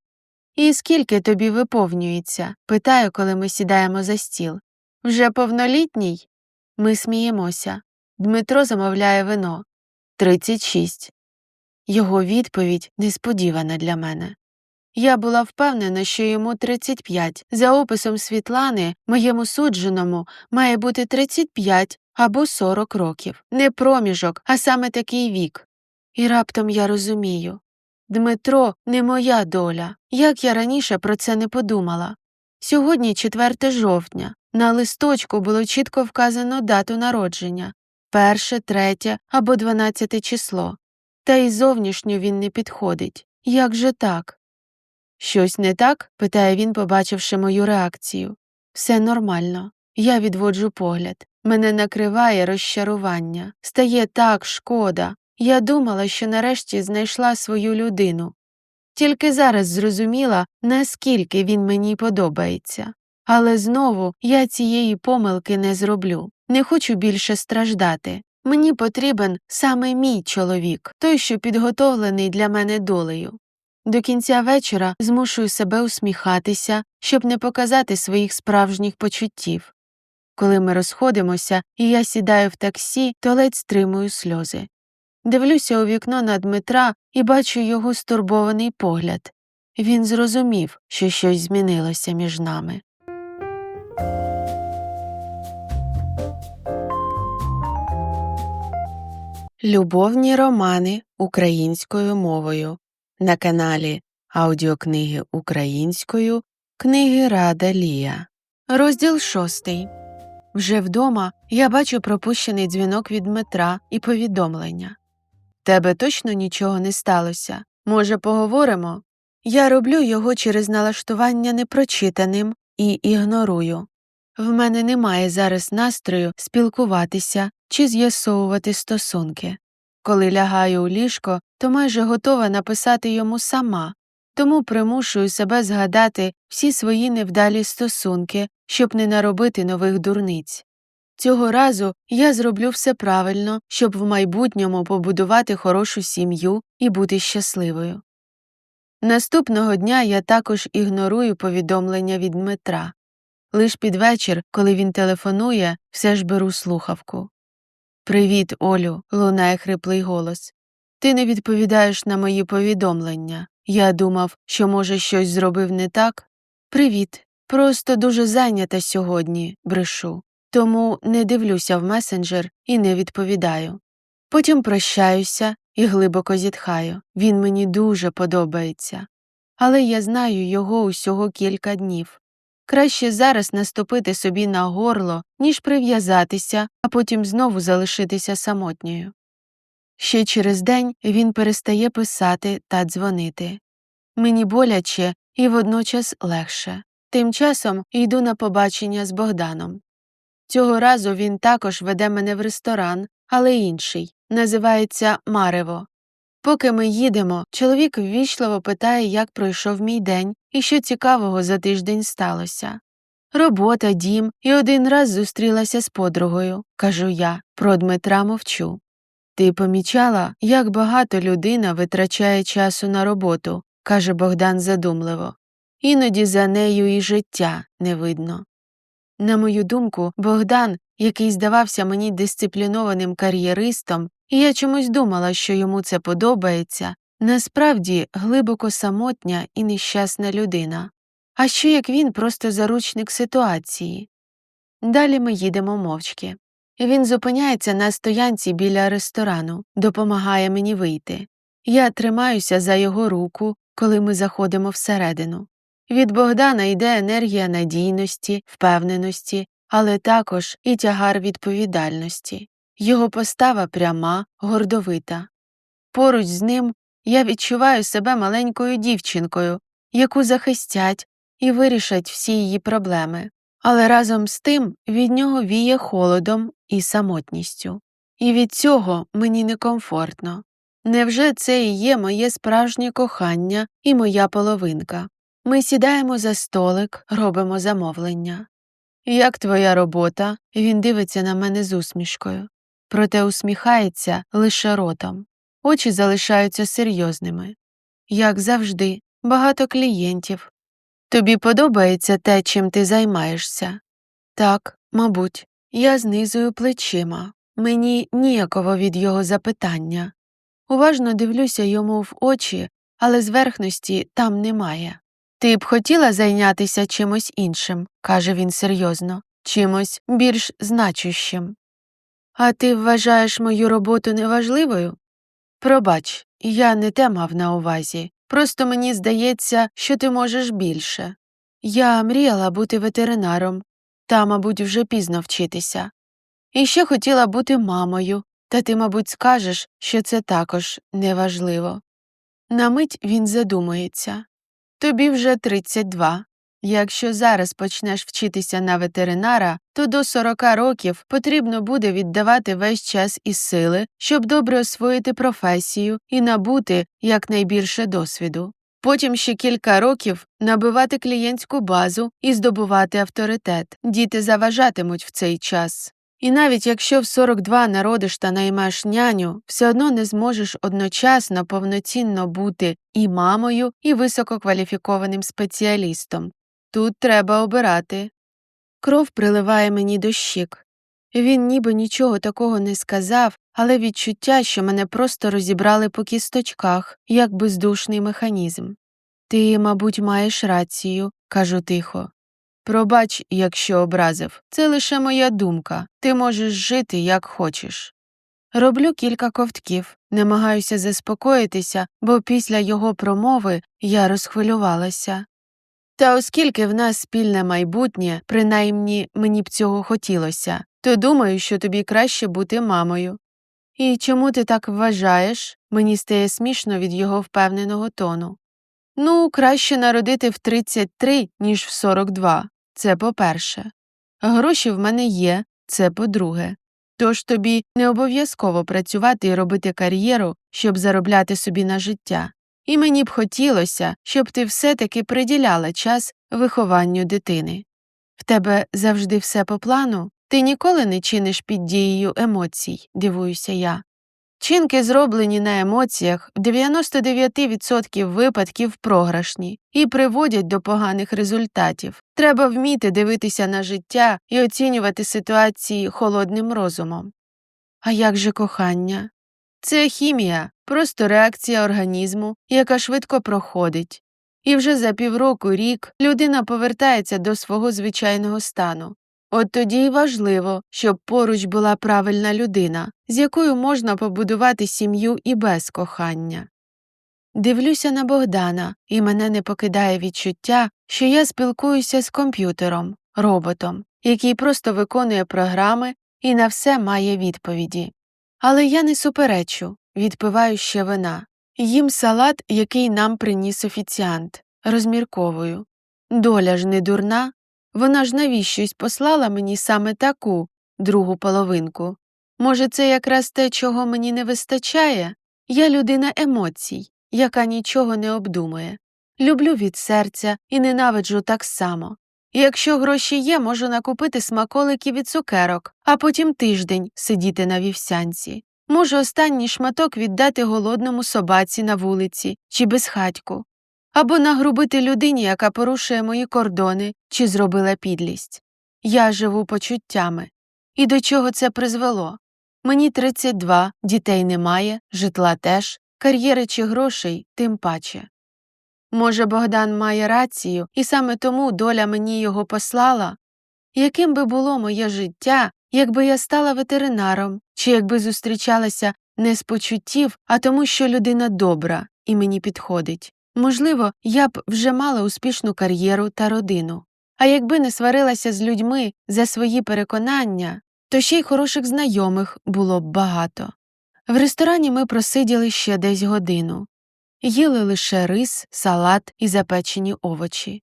«І скільки тобі виповнюється?» – питаю, коли ми сідаємо за стіл. «Вже повнолітній?» Ми сміємося. Дмитро замовляє вино. 36. Його відповідь несподівана для мене. Я була впевнена, що йому 35. За описом Світлани, моєму судженому, має бути 35 або 40 років. Не проміжок, а саме такий вік. І раптом я розумію. Дмитро не моя доля. Як я раніше про це не подумала. Сьогодні 4 жовтня. На листочку було чітко вказано дату народження. 1, 3 або 12 число. Та й зовнішньо він не підходить. Як же так? «Щось не так?» – питає він, побачивши мою реакцію. «Все нормально». Я відводжу погляд. Мене накриває розчарування. Стає так шкода. Я думала, що нарешті знайшла свою людину. Тільки зараз зрозуміла, наскільки він мені подобається. Але знову я цієї помилки не зроблю. Не хочу більше страждати. Мені потрібен саме мій чоловік, той, що підготовлений для мене долею. До кінця вечора змушую себе усміхатися, щоб не показати своїх справжніх почуттів. Коли ми розходимося і я сідаю в таксі, то ледь стримую сльози. Дивлюся у вікно на Дмитра і бачу його стурбований погляд. Він зрозумів, що щось змінилося між нами. Любовні романи українською мовою на каналі Аудіокниги українською Книги Рада Лія. Розділ 6. Вже вдома я бачу пропущений дзвінок від Дмитра і повідомлення. «Тебе точно нічого не сталося? Може, поговоримо?» Я роблю його через налаштування непрочитаним і ігнорую. В мене немає зараз настрою спілкуватися чи з'ясовувати стосунки. Коли лягаю у ліжко, то майже готова написати йому сама, тому примушую себе згадати всі свої невдалі стосунки, щоб не наробити нових дурниць. Цього разу я зроблю все правильно, щоб в майбутньому побудувати хорошу сім'ю і бути щасливою. Наступного дня я також ігнорую повідомлення від Дмитра. Лиш під вечір, коли він телефонує, все ж беру слухавку. «Привіт, Олю», – лунає хриплий голос. «Ти не відповідаєш на мої повідомлення. Я думав, що, може, щось зробив не так?» «Привіт. Просто дуже зайнята сьогодні», – брешу. Тому не дивлюся в месенджер і не відповідаю. Потім прощаюся і глибоко зітхаю. Він мені дуже подобається. Але я знаю його усього кілька днів. Краще зараз наступити собі на горло, ніж прив'язатися, а потім знову залишитися самотньою. Ще через день він перестає писати та дзвонити. Мені боляче і водночас легше. Тим часом йду на побачення з Богданом. Цього разу він також веде мене в ресторан, але інший, називається «Марево». Поки ми їдемо, чоловік ввічливо питає, як пройшов мій день і що цікавого за тиждень сталося. Робота, дім і один раз зустрілася з подругою, кажу я, про Дмитра мовчу. Ти помічала, як багато людина витрачає часу на роботу, каже Богдан задумливо. Іноді за нею і життя не видно. На мою думку, Богдан, який здавався мені дисциплінованим кар'єристом, і я чомусь думала, що йому це подобається, насправді глибоко самотня і нещасна людина. А що як він просто заручник ситуації? Далі ми їдемо мовчки. Він зупиняється на стоянці біля ресторану, допомагає мені вийти. Я тримаюся за його руку, коли ми заходимо всередину. Від Богдана йде енергія надійності, впевненості, але також і тягар відповідальності. Його постава пряма, гордовита. Поруч з ним я відчуваю себе маленькою дівчинкою, яку захистять і вирішать всі її проблеми. Але разом з тим від нього віє холодом і самотністю. І від цього мені некомфортно. Невже це і є моє справжнє кохання і моя половинка? Ми сідаємо за столик, робимо замовлення. «Як твоя робота?» Він дивиться на мене з усмішкою. Проте усміхається лише ротом. Очі залишаються серйозними. «Як завжди, багато клієнтів. Тобі подобається те, чим ти займаєшся?» «Так, мабуть». Я знизую плечима. Мені ніяково від його запитання. Уважно дивлюся йому в очі, але зверхності там немає. «Ти б хотіла зайнятися чимось іншим?» – каже він серйозно. «Чимось більш значущим». «А ти вважаєш мою роботу неважливою?» «Пробач, я не те мав на увазі. Просто мені здається, що ти можеш більше. Я мріяла бути ветеринаром, та, мабуть, вже пізно вчитися. І ще хотіла бути мамою, та ти, мабуть, скажеш, що це також неважливо». На мить він задумується. «Тобі вже 32. Якщо зараз почнеш вчитися на ветеринара, то до 40 років потрібно буде віддавати весь час і сили, щоб добре освоїти професію і набути якнайбільше досвіду. Потім ще кілька років набивати клієнтську базу і здобувати авторитет. Діти заважатимуть в цей час. І навіть якщо в 42 народиш та наймеш няню, все одно не зможеш одночасно повноцінно бути і мамою, і висококваліфікованим спеціалістом. Тут треба обирати». Кров приливає мені до щік. Він ніби нічого такого не сказав, але відчуття, що мене просто розібрали по кісточках, як бездушний механізм. «Ти, мабуть, маєш рацію», – кажу тихо. «Пробач, якщо образив. Це лише моя думка. Ти можеш жити, як хочеш». Роблю кілька ковтків, намагаюся заспокоїтися, бо після його промови я розхвилювалася. «Та оскільки в нас спільне майбутнє, принаймні мені б цього хотілося, то думаю, що тобі краще бути мамою». «І чому ти так вважаєш?» Мені стає смішно від його впевненого тону. «Ну, краще народити в 33, ніж в 42. Це по-перше. Гроші в мене є, це по-друге. Тож тобі не обов'язково працювати і робити кар'єру, щоб заробляти собі на життя. І мені б хотілося, щоб ти все-таки приділяла час вихованню дитини. В тебе завжди все по плану? Ти ніколи не чиниш під дією емоцій, дивуюся я. Чинки, зроблені на емоціях, в 99% випадків програшні і приводять до поганих результатів. Треба вміти дивитися на життя і оцінювати ситуації холодним розумом. А як же кохання? Це хімія, просто реакція організму, яка швидко проходить. І вже за півроку-рік людина повертається до свого звичайного стану. От тоді й важливо, щоб поруч була правильна людина, з якою можна побудувати сім'ю і без кохання. Дивлюся на Богдана, і мене не покидає відчуття, що я спілкуюся з комп'ютером, роботом, який просто виконує програми і на все має відповіді. Але я не суперечу, відпиваю ще вина. Їм салат, який нам приніс офіціант, розмірковую. Доля ж не дурна, вона ж навіщось послала мені саме таку, другу половинку. Може, це якраз те, чого мені не вистачає? Я людина емоцій, яка нічого не обдумує. Люблю від серця і ненавиджу так само. І якщо гроші є, можу накупити смаколиків і цукерок, а потім тиждень сидіти на вівсянці. Можу останній шматок віддати голодному собаці на вулиці чи безхатьку. Або нагрубити людині, яка порушує мої кордони чи зробила підлість. Я живу почуттями. І до чого це призвело? Мені 32, дітей немає, житла теж, кар'єри чи грошей тим паче. Може, Богдан має рацію, і саме тому доля мені його послала? Яким би було моє життя, якби я стала ветеринаром, чи якби зустрічалася не з почуттів, а тому, що людина добра і мені підходить? Можливо, я б вже мала успішну кар'єру та родину. А якби не сварилася з людьми за свої переконання, то ще й хороших знайомих було б багато. В ресторані ми просиділи ще десь годину. Їли лише рис, салат і запечені овочі.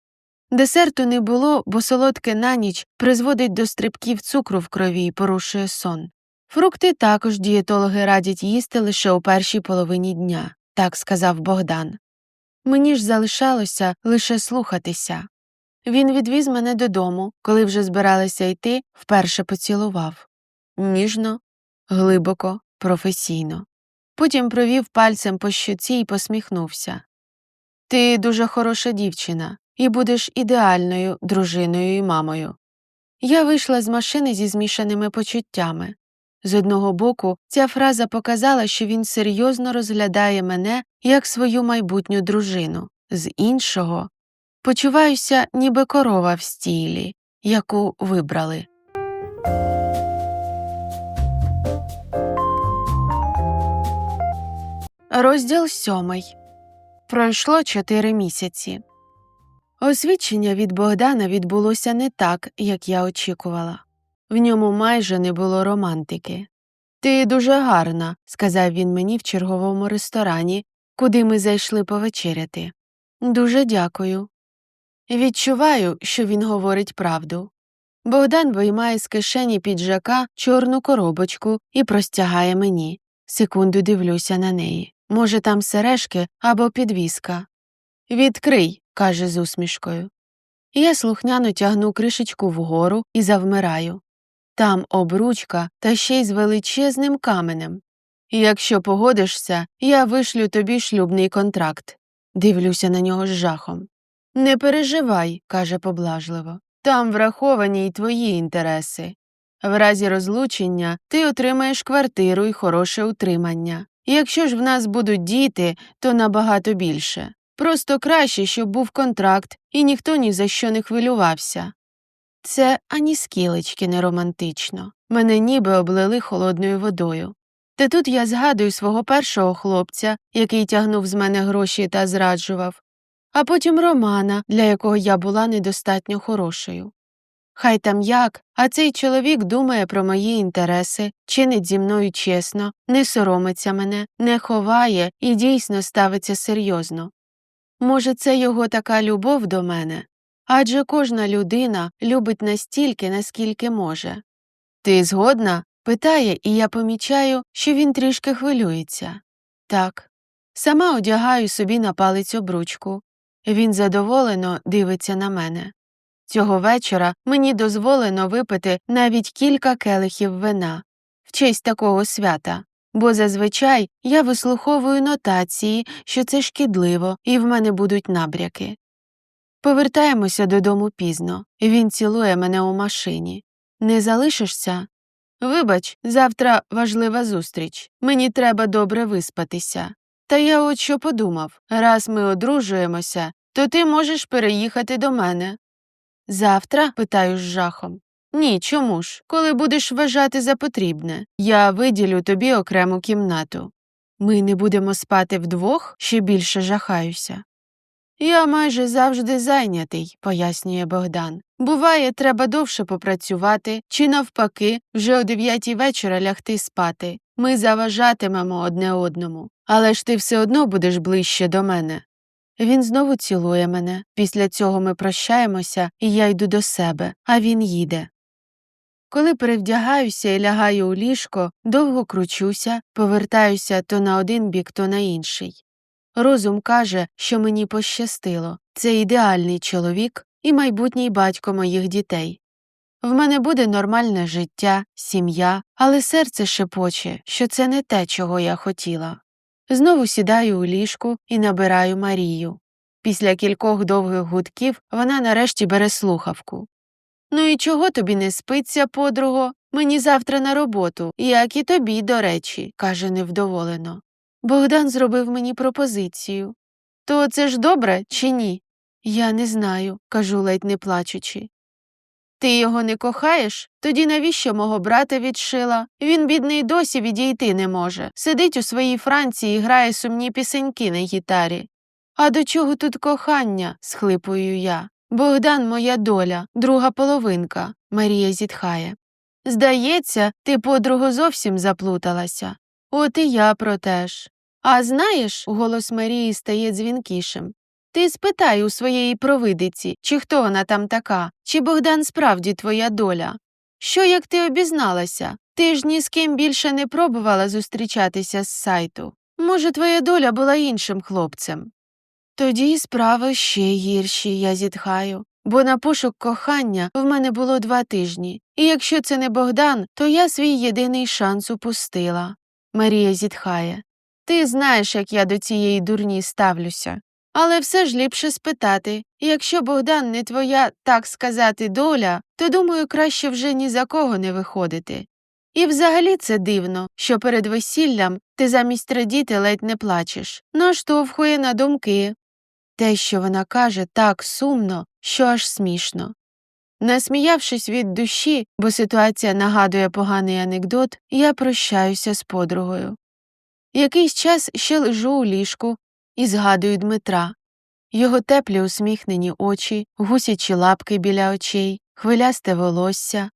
Десерту не було, бо солодке на ніч призводить до стрибків цукру в крові і порушує сон. Фрукти також дієтологи радять їсти лише у першій половині дня, так сказав Богдан. Мені ж залишалося лише слухатися. Він відвіз мене додому, коли вже збиралися йти, вперше поцілував. Ніжно, глибоко, професійно. Потім провів пальцем по щоці і посміхнувся. «Ти дуже хороша дівчина і будеш ідеальною дружиною і мамою». Я вийшла з машини зі змішаними почуттями. З одного боку, ця фраза показала, що він серйозно розглядає мене як свою майбутню дружину. З іншого – почуваюся, ніби корова в стілі, яку вибрали. Розділ 7. Пройшло 4 місяці. Освідчення від Богдана відбулося не так, як я очікувала. В ньому майже не було романтики. «Ти дуже гарна», – сказав він мені в черговому ресторані, куди ми зайшли повечеряти. «Дуже дякую». Відчуваю, що він говорить правду. Богдан виймає з кишені піджака чорну коробочку і простягає мені. Секунду дивлюся на неї. Може, там сережки або підвіска. «Відкрий», – каже з усмішкою. Я слухняно тягну кришечку вгору і завмираю. Там обручка та ще й з величезним каменем. «Якщо погодишся, я вишлю тобі шлюбний контракт». Дивлюся на нього з жахом. «Не переживай», – каже поблажливо. «Там враховані й твої інтереси. В разі розлучення ти отримаєш квартиру і хороше утримання. Якщо ж в нас будуть діти, то набагато більше. Просто краще, щоб був контракт і ніхто ні за що не хвилювався». Це ані скілечки не романтично. Мене ніби облили холодною водою. Та тут я згадую свого першого хлопця, який тягнув з мене гроші та зраджував, а потім Романа, для якого я була недостатньо хорошою. Хай там як, а цей чоловік думає про мої інтереси, чинить зі мною чесно, не соромиться мене, не ховає і дійсно ставиться серйозно. Може, це його така любов до мене? Адже кожна людина любить настільки, наскільки може. «Ти згодна?» Питає, і я помічаю, що він трішки хвилюється. Так. Сама одягаю собі на палець обручку. Він задоволено дивиться на мене. Цього вечора мені дозволено випити навіть кілька келихів вина в честь такого свята, бо зазвичай я вислуховую нотації, що це шкідливо, і в мене будуть набряки. Повертаємося додому пізно. Він цілує мене у машині. Не залишишся? Вибач, завтра важлива зустріч. Мені треба добре виспатися. Та я от що подумав, раз ми одружуємося, то ти можеш переїхати до мене. Завтра? Питаю з жахом. Ні, чому ж? Коли будеш вважати за потрібне. Я виділю тобі окрему кімнату. Ми не будемо спати вдвох? Ще більше жахаюся. Я майже завжди зайнятий, пояснює Богдан. Буває, треба довше попрацювати, чи навпаки, вже о 9 вечора лягти спати. Ми заважатимемо одне одному. Але ж ти все одно будеш ближче до мене. Він знову цілує мене. Після цього ми прощаємося, і я йду до себе, а він їде. Коли перевдягаюся і лягаю у ліжко, довго кручуся, повертаюся то на один бік, то на інший. Розум каже, що мені пощастило. Це ідеальний чоловік і майбутній батько моїх дітей. В мене буде нормальне життя, сім'я, але серце шепоче, що це не те, чого я хотіла. Знову сідаю у ліжку і набираю Марію. Після кількох довгих гудків вона нарешті бере слухавку. «Ну і чого тобі не спиться, подруго? Мені завтра на роботу, як і тобі, до речі», – каже невдоволено. Богдан зробив мені пропозицію. То це ж добре чи ні? Я не знаю, кажу, ледь не плачучи. Ти його не кохаєш? Тоді навіщо мого брата відшила? Він, бідний, досі відійти не може. Сидить у своїй Франції і грає сумні пісеньки на гітарі. А до чого тут кохання? Схлипую я. Богдан моя доля, друга половинка, Марія зітхає. Здається, ти, подруго, зовсім заплуталася. От і я про те ж. А знаєш, голос Марії стає дзвінкішим. Ти спитай у своєї провидиці, чи хто вона там така, чи Богдан справді твоя доля. Що, як ти обізналася? Ти ж ні з ким більше не пробувала зустрічатися з сайту. Може, твоя доля була іншим хлопцем? Тоді справи ще гірші, я зітхаю, бо на пошук кохання в мене було 2 тижні, і якщо це не Богдан, то я свій єдиний шанс упустила. Марія зітхає. Ти знаєш, як я до цієї дурні ставлюся. Але все ж ліпше спитати, і якщо Богдан не твоя, так сказати, доля, то, думаю, краще вже ні за кого не виходити. І взагалі це дивно, що перед весіллям ти замість радіти ледь не плачеш, наштовхує на думки. Те, що вона каже, так сумно, що аж смішно. Насміявшись від душі, бо ситуація нагадує поганий анекдот, я прощаюся з подругою. Якийсь час ще лежу у ліжку і згадую Дмитра. Його теплі усміхнені очі, гусячі лапки біля очей, хвилясте волосся.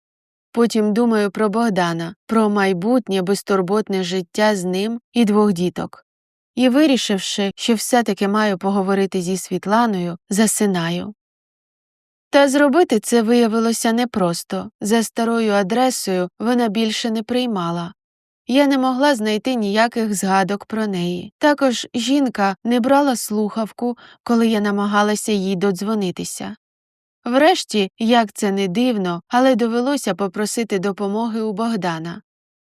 Потім думаю про Богдана, про майбутнє безтурботне життя з ним і 2 діток. І, вирішивши, що все-таки маю поговорити зі Світланою, засинаю. Та зробити це виявилося непросто. За старою адресою вона більше не приймала. Я не могла знайти ніяких згадок про неї. Також жінка не брала слухавку, коли я намагалася їй додзвонитися. Врешті, як це не дивно, але довелося попросити допомоги у Богдана.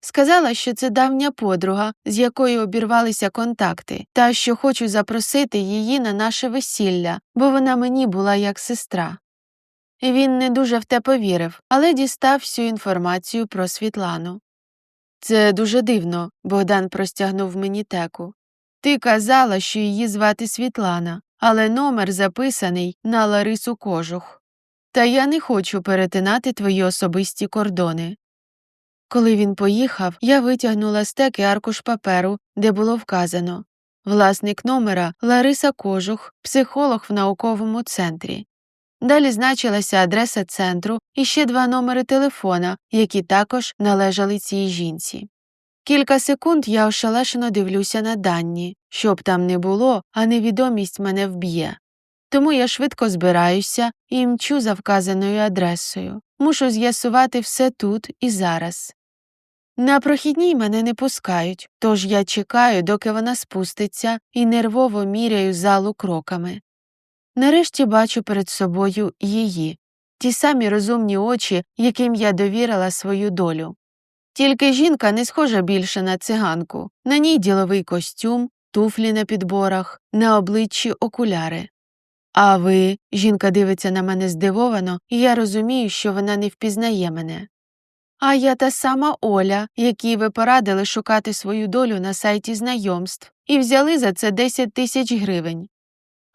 Сказала, що це давня подруга, з якою обірвалися контакти, та що хочу запросити її на наше весілля, бо вона мені була як сестра. Він не дуже в те повірив, але дістав всю інформацію про Світлану. «Це дуже дивно», – Богдан простягнув мені теку. «Ти казала, що її звати Світлана, але номер записаний на Ларису Кожух. Та я не хочу перетинати твої особисті кордони». Коли він поїхав, я витягнула з теки аркуш паперу, де було вказано: власник номера – Лариса Кожух, психолог в науковому центрі. Далі значилася адреса центру і ще 2 номери телефона, які також належали цій жінці. Кілька секунд я ошелешено дивлюся на дані. Щоб там не було, а невідомість мене вб'є. Тому я швидко збираюся і мчу за вказаною адресою. Мушу з'ясувати все тут і зараз. На прохідній мене не пускають, тож я чекаю, доки вона спуститься, і нервово міряю залу кроками. Нарешті бачу перед собою її, ті самі розумні очі, яким я довірила свою долю. Тільки жінка не схожа більше на циганку. На ній діловий костюм, туфлі на підборах, на обличчі окуляри. «А ви?» – жінка дивиться на мене здивовано, і я розумію, що вона не впізнає мене. «А я та сама Оля, якій ви порадили шукати свою долю на сайті знайомств, і взяли за це 10 тисяч гривень».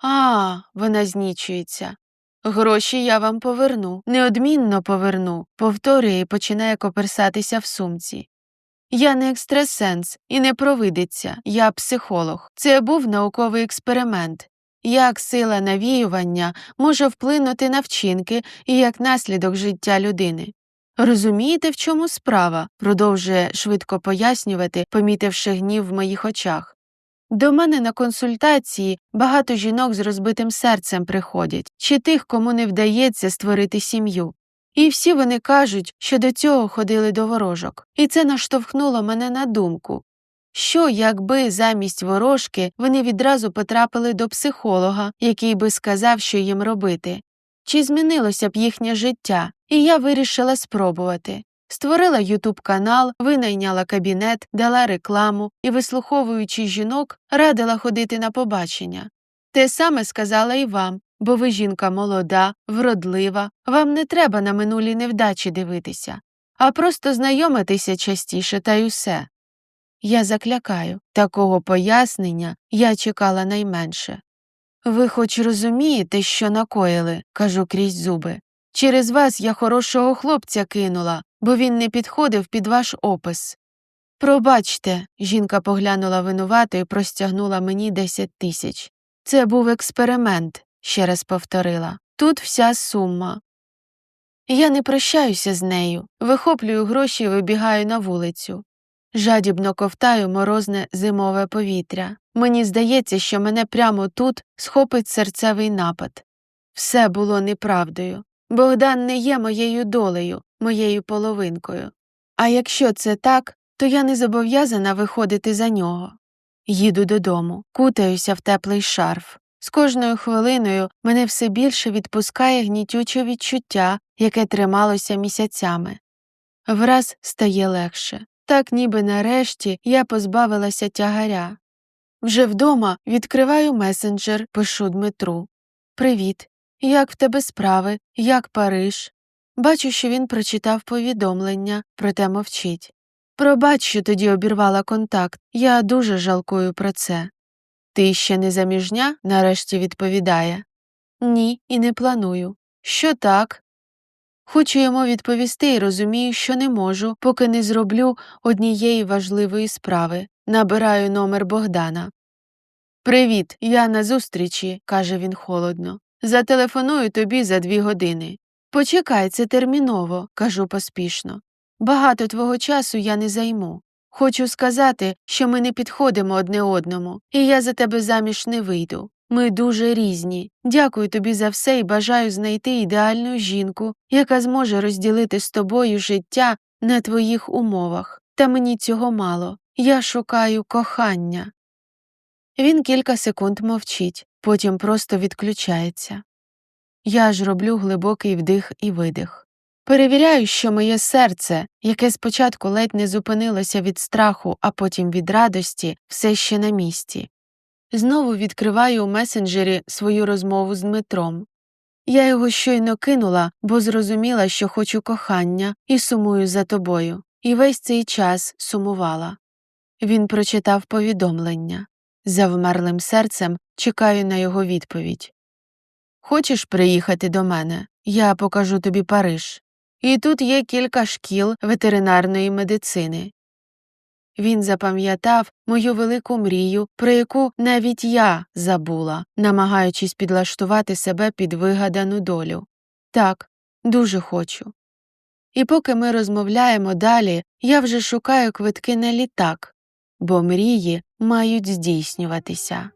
«А», – вона знічується. «Гроші я вам поверну, неодмінно поверну», – повторює і починає коперсатися в сумці. «Я не екстрасенс і не провидиця, я психолог. Це був науковий експеримент. Як сила навіювання може вплинути на вчинки і як наслідок життя людини. Розумієте, в чому справа?» – продовжує швидко пояснювати, помітивши гнів в моїх очах. «До мене на консультації багато жінок з розбитим серцем приходять, чи тих, кому не вдається створити сім'ю. І всі вони кажуть, що до цього ходили до ворожок. І це наштовхнуло мене на думку. Що, якби замість ворожки вони відразу потрапили до психолога, який би сказав, що їм робити? Чи змінилося б їхнє життя? І я вирішила спробувати. Створила ютуб-канал, винайняла кабінет, дала рекламу і, вислуховуючи жінок, радила ходити на побачення. Те саме сказала і вам, бо ви жінка молода, вродлива, вам не треба на минулі невдачі дивитися, а просто знайомитися частіше та й усе. Я заклякаю. Такого пояснення я чекала найменше. «Ви хоч розумієте, що накоїли?» – кажу крізь зуби. «Через вас я хорошого хлопця кинула, бо він не підходив під ваш опис». «Пробачте», – жінка поглянула винувато і простягнула мені 10 тисяч. «Це був експеримент», – ще раз повторила. «Тут вся сума». Я не прощаюся з нею, вихоплюю гроші і вибігаю на вулицю. Жадібно ковтаю морозне зимове повітря. Мені здається, що мене прямо тут схопить серцевий напад. Все було неправдою. Богдан не є моєю долею, моєю половинкою. А якщо це так, то я не зобов'язана виходити за нього. Їду додому, кутаюся в теплий шарф. З кожною хвилиною мене все більше відпускає гнітюче відчуття, яке трималося місяцями. Враз стає легше. Так ніби нарешті я позбавилася тягаря. Вже вдома відкриваю месенджер, пишу Дмитру. «Привіт. Як в тебе справи? Як Париж?» Бачу, що він прочитав повідомлення, проте мовчить. «Пробач, що тоді обірвала контакт. Я дуже жалкую про це». «Ти ще не заміжня?» – нарешті відповідає. «Ні, і не планую». «Що так?» Хочу йому відповісти і розумію, що не можу, поки не зроблю однієї важливої справи. Набираю номер Богдана. «Привіт, я на зустрічі», – каже він холодно. «Зателефоную тобі за 2 години». «Почекай, це терміново», – кажу поспішно. «Багато твого часу я не займу. Хочу сказати, що ми не підходимо одне одному, і я за тебе заміж не вийду. Ми дуже різні. Дякую тобі за все і бажаю знайти ідеальну жінку, яка зможе розділити з тобою життя на твоїх умовах. Та мені цього мало. Я шукаю кохання». Він кілька секунд мовчить, потім просто відключається. Я ж роблю глибокий вдих і видих. Перевіряю, що моє серце, яке спочатку ледь не зупинилося від страху, а потім від радості, все ще на місці. Знову відкриваю у месенджері свою розмову з Дмитром. Я його щойно кинула, бо зрозуміла, що хочу кохання і сумую за тобою. І весь цей час сумувала. Він прочитав повідомлення. Завмерлим серцем чекаю на його відповідь. «Хочеш приїхати до мене? Я покажу тобі Париж. І тут є кілька шкіл ветеринарної медицини». Він запам'ятав мою велику мрію, про яку навіть я забула, намагаючись підлаштувати себе під вигадану долю. Так, дуже хочу. І поки ми розмовляємо далі, я вже шукаю квитки на літак, бо мрії мають здійснюватися.